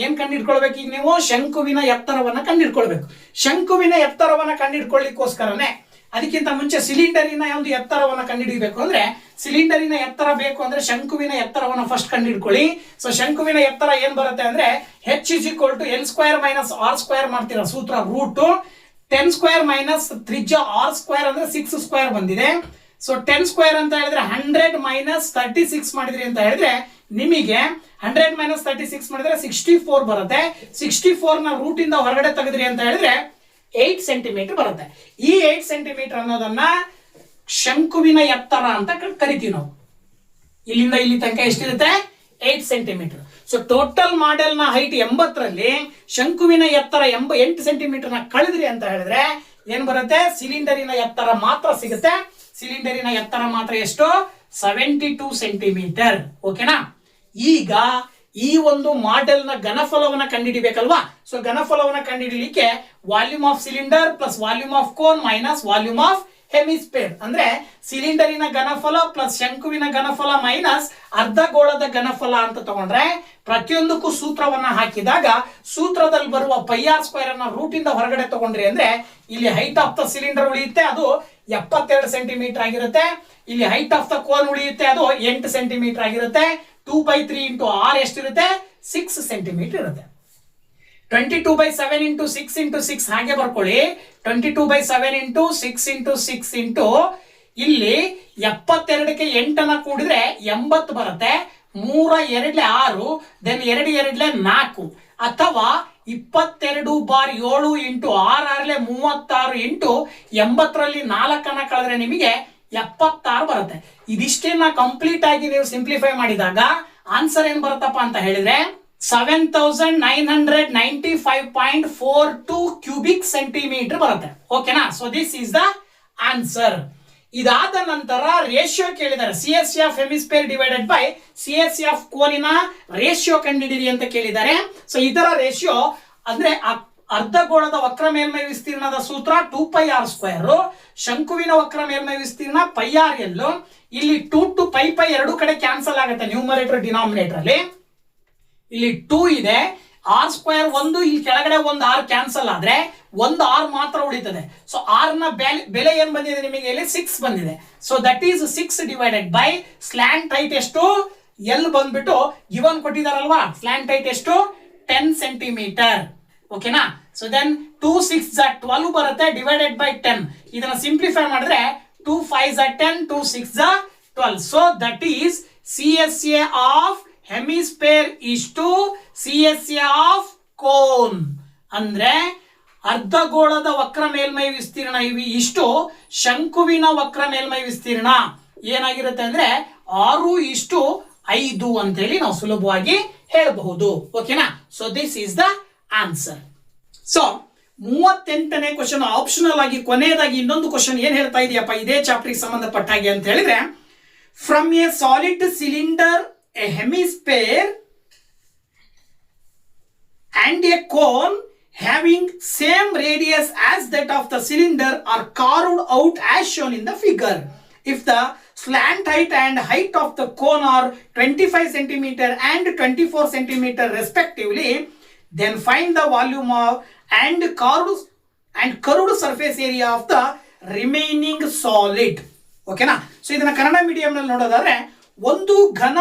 ಏನ್ ಕಂಡಿಡ್ಕೊಳ್ಬೇಕು? ಈಗ ನೀವು ಶಂಕುವಿನ ಎತ್ತರವನ್ನ ಕಂಡಿಡ್ಕೊಳ್ಬೇಕು. ಶಂಕುವಿನ ಎತ್ತರವನ್ನ ಕಂಡಿಡ್ಕೊಳ್ಳಿಕ್ಕೋಸ್ಕರನೇ ಅದಕ್ಕಿಂತ ಮುಂಚೆ ಸಿಲಿಂಡರಿನ ಒಂದು ಎತ್ತರವನ್ನ ಕಂಡುಹಿಡಿಯಬೇಕು. ಅಂದ್ರೆ ಸಿಲಿಂಡರಿನ ಎತ್ತರ ಬೇಕು ಅಂದ್ರೆ ಶಂಕುವಿನ ಎತ್ತರವನ್ನ ಫಸ್ಟ್ ಕಂಡುಹಿಡ್ಕೊಳ್ಳಿ. ಸೊ ಶಂಕುವಿನ ಎತ್ತರ ಏನ್ ಬರುತ್ತೆ ಅಂದ್ರೆ h is equal to L² minus r² ಮಾಡ್ತೀರಾ ಸೂತ್ರ. ರೂಟ್ 10² ಮೈನಸ್ ತ್ರಿಜ್ಯ r² ಅಂದ್ರೆ 6² ಬಂದಿದೆ. ಸೊ 10² ಅಂತ ಹೇಳಿದ್ರೆ 100 ಮೈನಸ್ 36 ಮಾಡಿದ್ರಿ ಅಂತ ಹೇಳಿದ್ರೆ ನಿಮಗೆ 100 ಮೈನಸ್ 36 ಮಾಡಿದ್ರೆ 64 ಬರುತ್ತೆ. 64 ನ ರೂಟ್ ಇಂದ ಹೊರಗಡೆ ತೆಗೆದ್ರಿ ಅಂತ ಹೇಳಿದ್ರೆ 8 ಸೆಂಟಿಮೀಟರ್ ಬರುತ್ತೆ. ಈ 8 ಸೆಂಟಿಮೀಟರ್ ಅನ್ನೋದನ್ನ ಶಂಕುವಿನ ಎತ್ತರ ಅಂತ ಕರಿತೀವಿ ನಾವು. ಇಲ್ಲಿಂದ ಇಲ್ಲಿ ತನಕ ಎಷ್ಟಿರುತ್ತೆ? 8 ಸೆಂಟಿಮೀಟರ್. ಸೊ ಟೋಟಲ್ ಮಾಡೆಲ್ ನ ಹೈಟ್ 80ರಲ್ಲಿ ಶಂಕುವಿನ ಎತ್ತರ 8 ಸೆಂಟಿಮೀಟರ್ ನ ಕಳೆದ್ರಿ ಅಂತ ಹೇಳಿದ್ರೆ ಏನ್ ಬರುತ್ತೆ? ಸಿಲಿಂಡರಿನ ಎತ್ತರ ಮಾತ್ರ ಸಿಗುತ್ತೆ. ಸಿಲಿಂಡರಿನ ಎತ್ತರ ಮಾತ್ರ ಎಷ್ಟು? 72 ಸೆಂಟಿಮೀಟರ್. ಓಕೆನಾ? ಈಗ ಈ ಒಂದು ಮಾಡೆಲ್ ನ ಘನಫಲವನ್ನ ಕಂಡುಹಿಡಿಬೇಕಲ್ವಾ. ಸೊ ಘನಫಲವನ್ನ ಕಂಡುಹಿಡಿಯಲಿಕ್ಕೆ volume of cylinder plus volume of cone minus volume of hemisphere ಅಂದ್ರೆ ಸಿಲಿಂಡರಿನ ಘನಫಲ ಪ್ಲಸ್ ಶಂಕುವಿನ ಘನಫಲ ಮೈನಸ್ ಅರ್ಧ ಗೋಳದ ಘನಫಲ ಅಂತ ತಗೊಂಡ್ರೆ ಪ್ರತಿಯೊಂದಕ್ಕೂ ಸೂತ್ರವನ್ನ ಹಾಕಿದಾಗ ಸೂತ್ರದಲ್ಲಿ ಬರುವ πr² ಅನ್ನ ರೂಟ್ ಇಂದ ಹೊರಗಡೆ ತಗೊಂಡ್ರಿ ಅಂದ್ರೆ ಇಲ್ಲಿ ಹೈಟ್ ಆಫ್ ದ ಸಿಲಿಂಡರ್ ಉಳಿಯುತ್ತೆ, ಅದು 72 ಸೆಂಟಿಮೀಟರ್ ಆಗಿರುತ್ತೆ. ಇಲ್ಲಿ ಹೈಟ್ ಆಫ್ ದ ಕೋನ್ ಉಳಿಯುತ್ತೆ, ಅದು 8 ಸೆಂಟಿಮೀಟರ್ ಆಗಿರುತ್ತೆ. 2/3 ಇಂಟು r ಎಷ್ಟಿರುತ್ತೆ? 6 ಸೆಂಟಿಮೀಟರ್ ಇರುತ್ತೆ. 22/7 ಇಂಟು 6 ಇಂಟು 6 ಹಾಗೆ ಬರ್ಕೊಳ್ಳಿ. 22/7 ಇಂಟು 6 ಇಂಟು 6 ಇಂಟು ಇಲ್ಲಿ 72ಕ್ಕೆ 8 ಕೂಡಿದ್ರೆ 80 ಬರುತ್ತೆ. 3 2 6 ದೆನ್ 2 2 4 ಅಥವಾ 22 ಬಾರ್ 7 ಇಂಟು 6 36 ಇಂಟು 80ರಲ್ಲಿ 4 ಕಳೆದ್ರೆ ನಿಮಗೆ 76 ಬರುತ್ತೆ. ಇದಿಷ್ಟನ್ನ ಕಂಪ್ಲೀಟ್ ಆಗಿ ನೀವು ಸಿಂಪ್ಲಿಫೈ ಮಾಡಿದಾಗ ಆನ್ಸರ್ ಏನ್ ಬರುತ್ತಪ್ಪ ಅಂತ ಹೇಳಿದ್ರೆ 7995.42 ಕ್ಯೂಬಿಕ್ ಸೆಂಟಿಮೀಟರ್ ಬರುತ್ತೆ. ಓಕೆನಾ? So this is the answer. ಇದಾದ ನಂತರ ರೇಷಿಯೋ ಕೇಳಿದ್ದಾರೆ. CSC of hemisphere divided by CSC of ಕೋನಿನ ರೇಷಿಯೋ ಕಂಡುಹಿಡಿಯಿರಿ ಅಂತ ಕೇಳಿದ್ದಾರೆ. ಸೊ ಇದರ ರೇಷಿಯೋ ಅಂದ್ರೆ ಅರ್ಧಗೋಳದ ವಕ್ರ ಮೇಲ್ಮೈ ವಿಸ್ತೀರ್ಣದ ಸೂತ್ರ 2πr². ಶಂಕುವಿನ ವಕ್ರ ಮೇಲ್ಮೈ ವಿಸ್ತೀರ್ಣ πrl. ಇಲ್ಲಿ 2 to π ಎರಡು ಕಡೆ ಕ್ಯಾನ್ಸಲ್ ಆಗುತ್ತೆ ನ್ಯೂಮರೇಟರ್ ಡಿನಾಮಿನೇಟರ್ ಅಲ್ಲಿ. ಇಲ್ಲಿ 2 ಇದೆ, r² ಒಂದು, ಇಲ್ಲಿ ಕೆಳಗಡೆ ಒಂದು r ಕ್ಯಾನ್ಸಲ್ ಆದ್ರೆ ಒಂದು r ಮಾತ್ರ ಉಳಿತದೆ. ಸೊ r ನ ಬೆಲೆ ಏನ್ ಬಂದಿದೆ ನಿಮಗೆ ಇಲ್ಲಿ 6 ಬಂದಿದೆ. So that is 6 divided by slant height ಎಷ್ಟು ಎಲ್ ಬಂದ್ಬಿಟ್ಟು ಗಿವನ್ ಕೊಟ್ಟಿದಾರಲ್ವಾ, ಸ್ಲ್ಯಾಂಟ್ ಹೈಟ್ ಎಷ್ಟು 10 ಸೆಂಟಿಮೀಟರ್. ಓಕೆನಾ. ಸೊ ದೆನ್ 2 6 12 ಬರುತ್ತೆ ಡಿವೈಡೆಡ್ ಬೈ 10. ಇದನ್ನ ಸಿಂಪ್ಲಿಫೈ ಮಾಡಿದ್ರೆ 2 5 10, 2 6 12. So that is CSA of hemisphere ಇಷ್ಟು CSA ಆಫ್ ಕೋನ್. ಅಂದ್ರೆ ಅರ್ಧಗೋಳದ ವಕ್ರ ಮೇಲ್ಮೈ ವಿಸ್ತೀರ್ಣ ಇಷ್ಟು, ಶಂಕುವಿನ ವಕ್ರ ಮೇಲ್ಮೈ ವಿಸ್ತೀರ್ಣ ಏನಾಗಿರುತ್ತೆ ಅಂದ್ರೆ 6:5 ಅಂತೇಳಿ ನಾವು ಸುಲಭವಾಗಿ ಹೇಳಬಹುದು. ಓಕೆನಾ. So this is the answer. So 38ನೇ ಕ್ವಶನ್ ಆಪ್ಷನಲ್ ಆಗಿ ಕೊನೆಯದಾಗಿ ಇನ್ನೊಂದು ಕ್ವಶನ್ ಏನ್ ಹೇಳ್ತಾ ಇದೆಯಪ್ಪ ಇದೇ ಚಾಪ್ಟರ್ಗೆ ಸಂಬಂಧಪಟ್ಟ ಹಾಗೆ ಅಂತ ಹೇಳಿದ್ರೆ, from a solid cylinder a hemisphere and a cone having same radius as that of the cylinder are carved out as shown in the figure. If the slant height and height of the cone are 25 cm and 24 cm respectively, then find the volume of and curved surface area of the remaining solid. ಓಕೆನಾ. So ಇದನ್ನ Kannada medium ನಲ್ಲಿ ನೋಡೋದಾದ್ರೆ, ಒಂದು ಘನ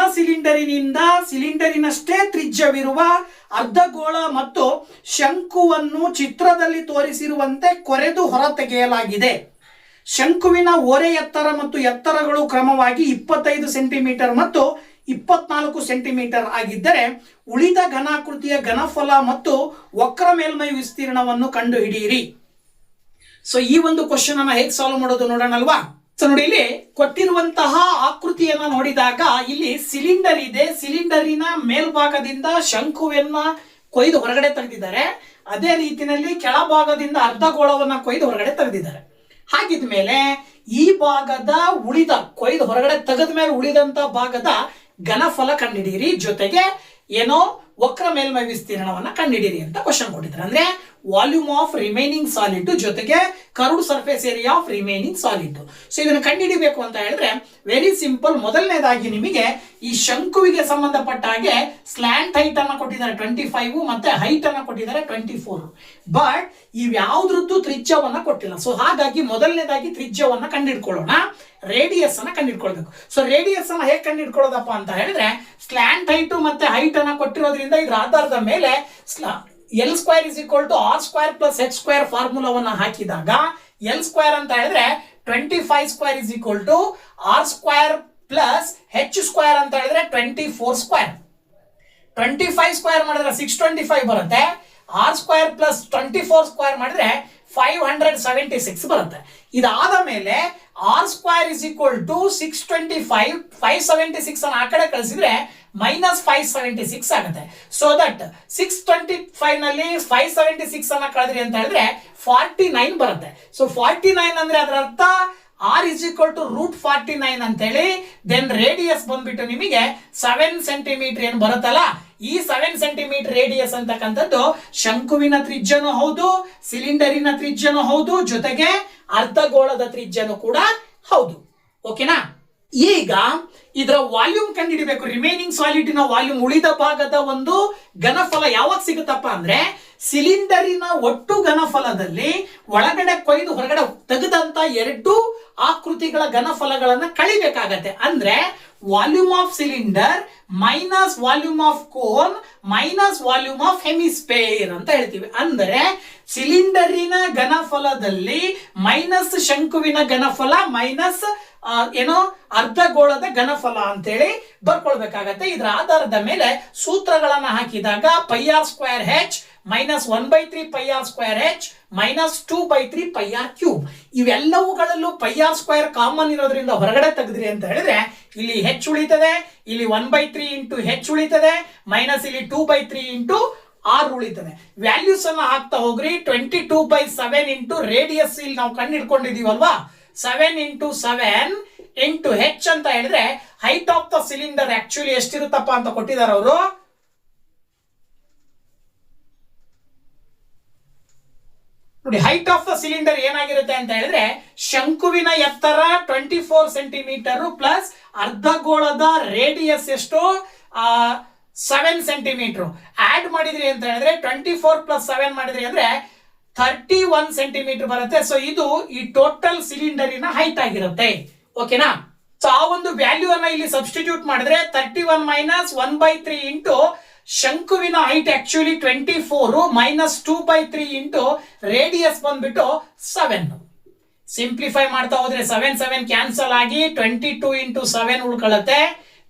ಸಿಲಿಂಡರಿನಷ್ಟೇ ತ್ರಿಜ್ಯವಿರುವ ಅರ್ಧಗೋಳ ಮತ್ತು ಶಂಕುವನ್ನು ಚಿತ್ರದಲ್ಲಿ ತೋರಿಸಿರುವಂತೆ ಕೊರೆದು ಹೊರತೆಗೆಯಲಾಗಿದೆ. ಶಂಕುವಿನ ಓರೆ ಎತ್ತರ ಮತ್ತು ಎತ್ತರಗಳು ಕ್ರಮವಾಗಿ 25 ಸೆಂಟಿಮೀಟರ್ ಮತ್ತು 24 ಸೆಂಟಿಮೀಟರ್ ಆಗಿದ್ದರೆ ಉಳಿದ ಘನಾಕೃತಿಯ ಘನಫಲ ಮತ್ತು ವಕ್ರ ಮೇಲ್ಮೈ ವಿಸ್ತೀರ್ಣವನ್ನು ಕಂಡುಹಿಡಿಯಿರಿ. ಸೊ ಈ ಒಂದು ಕ್ವಶನ್ ಅನ್ನ ಹೇಗೆ ಸಾಲ್ವ್ ಮಾಡೋದು ನೋಡೋಣ ಅಲ್ವಾ. ಸೊ ನೋಡಿ, ಇಲ್ಲಿ ಕೊಟ್ಟಿರುವಂತಹ ಆಕೃತಿಯನ್ನ ನೋಡಿದಾಗ ಇಲ್ಲಿ ಸಿಲಿಂಡರ್ ಇದೆ, ಸಿಲಿಂಡರಿನ ಮೇಲ್ಭಾಗದಿಂದ ಶಂಕುವನ್ನ ಕೊಯ್ದು ಹೊರಗಡೆ ತೆಗೆದಿದ್ದಾರೆ. ಅದೇ ರೀತಿಯಲ್ಲಿ ಕೆಳಭಾಗದಿಂದ ಅರ್ಧಗೋಳವನ್ನ ಕೊಯ್ದು ಹೊರಗಡೆ ತೆಗೆದಿದ್ದಾರೆ. ಹಾಗಿದ್ಮೇಲೆ ಈ ಭಾಗದ ಉಳಿದ ಕೊಯ್ದು ಹೊರಗಡೆ ತೆಗೆದ ಮೇಲೆ ಉಳಿದಂತ ಭಾಗದ ಘನಫಲ ಕಂಡುಹಿಡಿಯಿರಿ, ಜೊತೆಗೆ ಏನೋ ವಕ್ರ ಮೇಲ್ಮೈ ವಿಸ್ತೀರ್ಣವನ್ನ ಕಂಡುಹಿಡಿಯಿರಿ ಅಂತ ಕ್ವಶನ್ ಕೊಟ್ಟಿದ್ದಾರೆ. ಅಂದ್ರೆ ವಾಲ್ಯೂಮ್ ಆಫ್ ರಿಮೈನಿಂಗ್ ಸಾಲಿಡ್ ಜೊತೆಗೆ curved surface area of remaining solid. So ಇದನ್ನು ಕಂಡುಹಿಡಿಬೇಕು ಅಂತ ಹೇಳಿದ್ರೆ ವೆರಿ ಸಿಂಪಲ್. ಮೊದಲನೇದಾಗಿ ನಿಮಗೆ ಈ ಶಂಕುವಿಗೆ ಸಂಬಂಧಪಟ್ಟ ಹಾಗೆ ಸ್ಲ್ಯಾಂಟ್ ಹೈಟ್ ಅನ್ನ ಕೊಟ್ಟಿದ್ದಾರೆ 25 ಮತ್ತೆ ಹೈಟ್ ಅನ್ನ ಕೊಟ್ಟಿದ್ದಾರೆ 24. ಬಟ್ ಇವ್ಯಾವುದ್ರದ್ದು ತ್ರಿಜ್ಯವನ್ನ ಕೊಟ್ಟಿಲ್ಲ. ಸೊ ಹಾಗಾಗಿ ಮೊದಲನೇದಾಗಿ ತ್ರಿಜ್ಯವನ್ನ ಕಂಡುಹಿಡ್ಕೊಳ್ಳೋಣ, ರೇಡಿಯಸ್ ಅನ್ನ ಕಂಡುಹಿಡ್ಕೊಳ್ಬೇಕು. ಸೊ ರೇಡಿಯಸ್ ಅನ್ನ ಹೇಗೆ ಕಂಡುಹಿಡ್ಕೊಳ್ಳೋದಪ್ಪ ಅಂತ ಹೇಳಿದ್ರೆ, ಸ್ಲ್ಯಾಂಟ್ ಹೈಟ್ ಮತ್ತೆ ಹೈಟ್ ಅನ್ನ ಕೊಟ್ಟಿರೋದ್ರಿಂದ ಇದರ ಆಧಾರದ ಮೇಲೆ L² = R² + H² ಫಾರ್ಮುಲಾವನ್ನ ಹಾಕಿದಾಗ L² ಅಂತ ಹೇಳಿದ್ರೆ 25² = R² + H² ಅಂತ ಹೇಳಿದ್ರೆ 24². 25² ಮಾಡಿದ್ರೆ 625 ಬರುತ್ತೆ, R² + 24² ಮಾಡಿದ್ರೆ 576 ಬರುತ್ತೆ. ಇದಾದ ಮೇಲೆ R² = 625, 576 ಅನ್ನು ಆ ಕಡೆ ಕಳಿಸಿದ್ರೆ -576 ಆಗುತ್ತೆ. ಸೊ ದಟ್ 625 ನಲ್ಲಿ 576 ಅನ್ನ ಕಳೆದ್ರಿ ಅಂತ ಹೇಳಿದ್ರೆ 49 ಬರುತ್ತೆ. ಸೊ 49 ಅಂದ್ರೆ ಅದರ ಅರ್ಥ R = √49 ಅಂತ ಹೇಳಿ. ದೆನ್ ರೇಡಿಯಸ್ ಬಂದ್ಬಿಟ್ಟು ನಿಮಗೆ 7 ಸೆಂಟಿಮೀಟರ್ ಏನು ಬರುತ್ತಲ್ಲ, ಈ 7 ಸೆಂಟಿಮೀಟರ್ ರೇಡಿಯಸ್ ಅಂತಕ್ಕಂಥದ್ದು ಶಂಕುವಿನ ತ್ರಿಜ್ಯನೂ ಹೌದು, ಸಿಲಿಂಡರಿನ ತ್ರಿಜ್ಯನೂ ಹೌದು, ಜೊತೆಗೆ ಅರ್ಧಗೋಳದ ತ್ರಿಜ್ಯನೂ ಕೂಡ ಹೌದು. ಓಕೆನಾ. ಈಗ ಇದರ ವಾಲ್ಯೂಮ್ ಕಂಡುಹಿಡಿಬೇಕು. ರಿಮೈನಿಂಗ್ ಸಾಲಿಡಿನ ವಾಲ್ಯೂಮ್, ಉಳಿದ ಭಾಗದ ಒಂದು ಘನಫಲ ಯಾವಾಗ ಸಿಗುತ್ತಪ್ಪ ಅಂದ್ರೆ ಸಿಲಿಂಡರಿನ ಒಟ್ಟು ಘನಫಲದಲ್ಲಿ ಒಳಗಡೆ ಕೊಯ್ದು ಹೊರಗಡೆ ತೆಗೆದಂತ ಎರಡು ಆಕೃತಿಗಳ ಘನಫಲಗಳನ್ನ ಕಳಿಬೇಕಾಗತ್ತೆ. ಅಂದ್ರೆ volume of cylinder minus volume of cone minus volume of hemisphere ಅಂತ ಹೇಳ್ತೀವಿ. ಅಂದರೆ ಸಿಲಿಂಡರಿನ ಘನಫಲದಲ್ಲಿ ಮೈನಸ್ ಶಂಕುವಿನ ಘನಫಲ ಮೈನಸ್ ಏನೋ ಅರ್ಧಗೋಳದ ಘನಫಲ ಅಂತೇಳಿ ಬರ್ಕೊಳ್ಬೇಕಾಗತ್ತೆ. ಇದರ ಆಧಾರದ ಮೇಲೆ ಸೂತ್ರಗಳನ್ನ ಹಾಕಿದಾಗ πr²h -1/3 πr²h -2/3 πr³ ಇವೆಲ್ಲವುಗಳಲ್ಲೂ πr² common ಇರೋದ್ರಿಂದ ಹೊರಗಡೆ ತೆಗೆದ್ರಿ ಅಂತ ಹೇಳಿದ್ರೆ ಇಲ್ಲಿ h ಉಳಿತದೆ, ಇಲ್ಲಿ 1/3 × h ಉಳಿತದೆ, ಮೈನಸ್ ಇಲ್ಲಿ 2/3 × r ಉಳಿತದೆ. ವ್ಯಾಲ್ಯೂಸ್ ಅನ್ನ ಹಾಕ್ತಾ ಹೋಗ್ರಿ. 22/7 × ರೇಡಿಯಸ್ ಇಲ್ಲಿ ನಾವು ಕಂಡು ಹಿಡ್ಕೊಂಡಿದೀವಲ್ವಾ, 7 × 7 × h ಅಂತ ಹೇಳಿದ್ರೆ height of the cylinder actually ಎಷ್ಟಿರುತ್ತಪ್ಪ ಅಂತ ಕೊಟ್ಟಿದ್ದಾರೆ ಅವರು. ನೋಡಿ ಹೈಟ್ ಆಫ್ ದ ಸಿಲಿಂಡರ್ ಏನಾಗಿರುತ್ತೆ ಅಂತ ಹೇಳಿದ್ರೆ ಶಂಕುವಿನ ಎತ್ತರ 24 ಸೆಂಟಿಮೀಟರ್ ಪ್ಲಸ್ ಅರ್ಧಗೋಳದ ರೇಡಿಯಸ್ ಎಷ್ಟು 7 ಸೆಂಟಿಮೀಟರ್ ಆಡ್ ಮಾಡಿದ್ರಿ ಅಂತ ಹೇಳಿದ್ರೆ 24 ಪ್ಲಸ್ 7 ಮಾಡಿದ್ರಿ ಅಂದ್ರೆ 31 ಸೆಂಟಿಮೀಟರ್ ಬರುತ್ತೆ. ಸೊ ಇದು ಈ ಟೋಟಲ್ ಸಿಲಿಂಡರಿನ ಹೈಟ್ ಆಗಿರುತ್ತೆ. ಓಕೆನಾ? ಸೊ ಆ ಒಂದು ವ್ಯಾಲ್ಯೂ ಅನ್ನ ಇಲ್ಲಿ ಸಬ್ಸ್ಟಿಟ್ಯೂಟ್ ಮಾಡಿದ್ರೆ 31 ಮೈನಸ್ 1/3 ಇಂಟು ಶಂಕುವಿನ height actually 24 minus 2/3 into radius ಬಂದ್ಬಿಟ್ಟು 7. ಸಿಂಪ್ಲಿಫೈ ಮಾಡ್ತಾ ಹೋದ್ರೆ 7 ಕ್ಯಾನ್ಸಲ್ ಆಗಿ 22 ಇಂಟು 7 ಉಳ್ಕೊಳ್ಳುತ್ತೆ.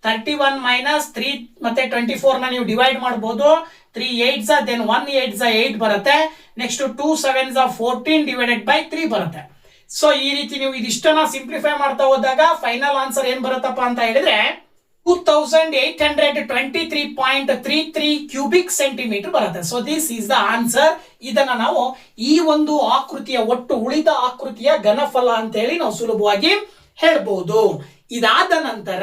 31 ಮೈನಸ್ 3 ಮತ್ತೆ 24 ನ ನೀವು ಡಿವೈಡ್ ಮಾಡಬಹುದು. 3 8s ದೆನ್ 1 8s 8 ಬರುತ್ತೆ. ನೆಕ್ಸ್ಟ್ 2 7s 14 ಡಿವೈಡೆಡ್ ಬೈ 3 ಬರುತ್ತೆ. ಸೊ ಈ ರೀತಿ ನೀವು ಇದಿಷ್ಟನ್ನ ಸಿಂಪ್ಲಿಫೈ ಮಾಡ್ತಾ ಹೋದಾಗ ಫೈನಲ್ ಆನ್ಸರ್ ಏನ್ ಬರುತ್ತಪ್ಪ ಅಂತ ಹೇಳಿದ್ರೆ 2823.33 ಕ್ಯೂಬಿಕ್ ಸೆಂಟಿಮೀಟರ್ ಬರುತ್ತೆ. So this is the answer. ಇದನ್ನ ನಾವು ಈ ಒಂದು ಆಕೃತಿಯ ಒಟ್ಟು ಉಳಿದ ಆಕೃತಿಯ ಘನಫಲ ಅಂತ ಹೇಳಿ ನಾವು ಸುಲಭವಾಗಿ ಹೇಳ್ಬಹುದು. ಇದಾದ ನಂತರ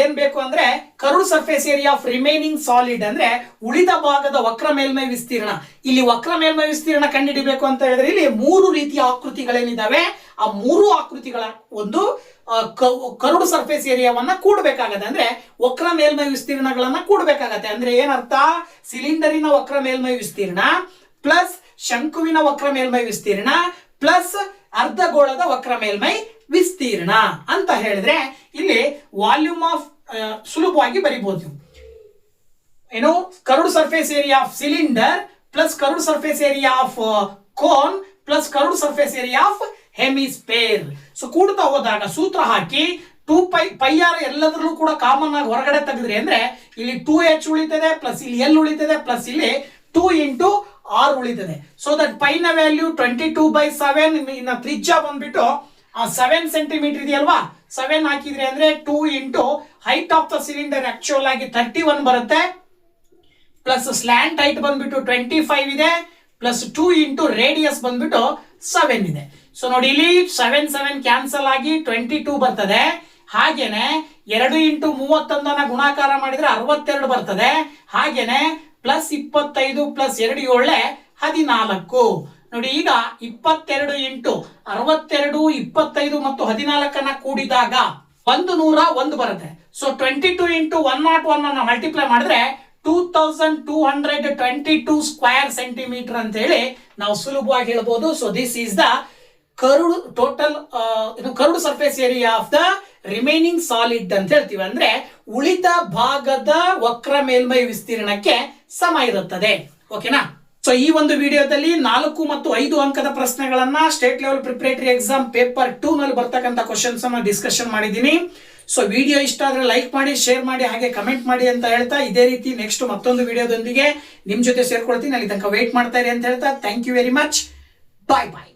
ಏನ್ ಬೇಕು ಅಂದ್ರೆ curved surface area of remaining solid ಅಂದ್ರೆ ಉಳಿದ ಭಾಗದ ವಕ್ರ ಮೇಲ್ಮೈ ವಿಸ್ತೀರ್ಣ. ಇಲ್ಲಿ ವಕ್ರ ಮೇಲ್ಮೈ ವಿಸ್ತೀರ್ಣ ಕಂಡುಹಿಡಿಬೇಕು ಅಂತ ಹೇಳಿದ್ರೆ ಇಲ್ಲಿ 3 ರೀತಿಯ ಆಕೃತಿಗಳೇನಿದಾವೆ ಆ 3 ಆಕೃತಿಗಳ ಒಂದು ಕರ್ವ್ಡ್ ಸರ್ಫೇಸ್ ಏರಿಯಾವನ್ನ ಕೂಡಬೇಕಾಗತ್ತೆ. ಅಂದ್ರೆ ವಕ್ರ ಮೇಲ್ಮೈ ವಿಸ್ತೀರ್ಣಗಳನ್ನ ಕೂಡಬೇಕಾಗತ್ತೆ. ಅಂದ್ರೆ ಏನರ್ಥ? ಸಿಲಿಂಡರಿನ ವಕ್ರ ಮೇಲ್ಮೈ ವಿಸ್ತೀರ್ಣ ಪ್ಲಸ್ ಶಂಕುವಿನ ವಕ್ರ ಮೇಲ್ಮೈ ವಿಸ್ತೀರ್ಣ ಪ್ಲಸ್ ಅರ್ಧಗೋಳದ ವಕ್ರ ಮೇಲ್ಮೈ ವಿಸ್ತೀರ್ಣ ಅಂತ ಹೇಳಿದ್ರೆ ಇಲ್ಲಿ ವಾಲ್ಯೂಮ್ ಆಫ್ ಸುಲಭವಾಗಿ ಬರಿಬಹುದು. ಏನು? Curved surface area of cylinder plus curved surface area of cone plus curved surface area of hemisphere. So ಕೂಡ್ತಾ ಹೋದಾಗ ಸೂತ್ರ ಹಾಕಿ 2πr ಎಲ್ಲದರಲ್ಲೂ ಕೂಡ ಕಾಮನ್ ಆಗಿ ಹೊರಗಡೆ ತೆಗೆದ್ರಿ ಅಂದ್ರೆ ಇಲ್ಲಿ 2h ಉಳಿತದೆ ಪ್ಲಸ್ ಇಲ್ಲಿ l ಉಳಿತದೆ ಪ್ಲಸ್ ಇಲ್ಲಿ 2 ಇಂಟು r ಉಳಿತದೆ. ಸೊ ದಟ್ ಪೈ ನ ವ್ಯಾಲ್ಯೂ 22/7 ಇನ್ನ ತ್ರಿಜ್ಯ ಬಂದ್ಬಿಟ್ಟು 7 ಸೆಂಟಿಮೀಟರ್ ಇದೆಯಲ್ವಾ 7 ಹಾಕಿದ್ರೆ ಅಂದ್ರೆ 2 into height of the cylinder actual ಆಗಿ 31 ಬರುತ್ತೆ ಪ್ಲಸ್ ಸ್ಲ್ಯಾಂಟ್ ಹೈಟ್ ಬಂದ್ಬಿಟ್ಟು 25 ಇದೆ ಪ್ಲಸ್ 2 ಇಂಟು ರೇಡಿಯಸ್ ಬಂದ್ಬಿಟ್ಟು 7 ಇದೆ. ಸೊ ನೋಡಿ ಇಲ್ಲಿ 7 ಕ್ಯಾನ್ಸಲ್ ಆಗಿ 22 ಬರ್ತದೆ. ಹಾಗೇನೆ 2 ಇಂಟು 31 ಗುಣಾಕಾರ ಮಾಡಿದ್ರೆ 62 ಬರ್ತದೆ. ಹಾಗೇನೆ ಪ್ಲಸ್ 25 ಪ್ಲಸ್ 2 7 14. ನೋಡಿ ಈಗ 22 ಇಂಟು 62 25 ಮತ್ತು 14 ಕೂಡಿದಾಗ 101 ಬರುತ್ತೆ. ಸೊ 22 ಇಂಟು 101 ಅನ್ನ ಮಲ್ಟಿಪ್ಲೈ ಮಾಡಿದ್ರೆ 2222 ಸ್ಕ್ವೇರ್ ಸೆಂಟಿಮೀಟರ್ ಅಂತ ಹೇಳಿ ನಾವು ಸುಲಭವಾಗಿ ಹೇಳ್ಬೋದು. So this is the curved total curved surface area of the remaining solid ಅಂತ ಹೇಳ್ತೀವಿ. ಅಂದ್ರೆ ಉಳಿದ ಭಾಗದ ವಕ್ರ ಮೇಲ್ಮೈ ವಿಸ್ತೀರ್ಣಕ್ಕೆ ಸಮ ಇರುತ್ತದೆ. ಓಕೆನಾ? ಸೊ ಈ ಒಂದು ವಿಡಿಯೋದಲ್ಲಿ 4 ಮತ್ತು 5 ಅಂಕದ ಪ್ರಶ್ನೆಗಳನ್ನ state level preparatory exam paper 2 ನಲ್ಲಿ ಬರ್ತಕ್ಕಂಥ ಕ್ವಶನ್ಸ್ ಅನ್ನ ಡಿಸ್ಕಷನ್ ಮಾಡಿದ್ದೀನಿ. ಸೊ ವಿಡಿಯೋ ಇಷ್ಟ ಆದ್ರೆ ಲೈಕ್ ಮಾಡಿ, ಶೇರ್ ಮಾಡಿ, ಹಾಗೆ ಕಮೆಂಟ್ ಮಾಡಿ ಅಂತ ಹೇಳ್ತಾ ಇದೇ ರೀತಿ ನೆಕ್ಸ್ಟ್ ಮತ್ತೊಂದು ವಿಡಿಯೋದೊಂದಿಗೆ ನಿಮ್ ಜೊತೆ ಸೇರ್ಕೊಳ್ತೀನಿ. ಅಲ್ಲಿ ತನಕ ವೇಟ್ ಮಾಡ್ತಾ ಇರಿ ಅಂತ ಹೇಳ್ತಾ thank you very much. Bye bye.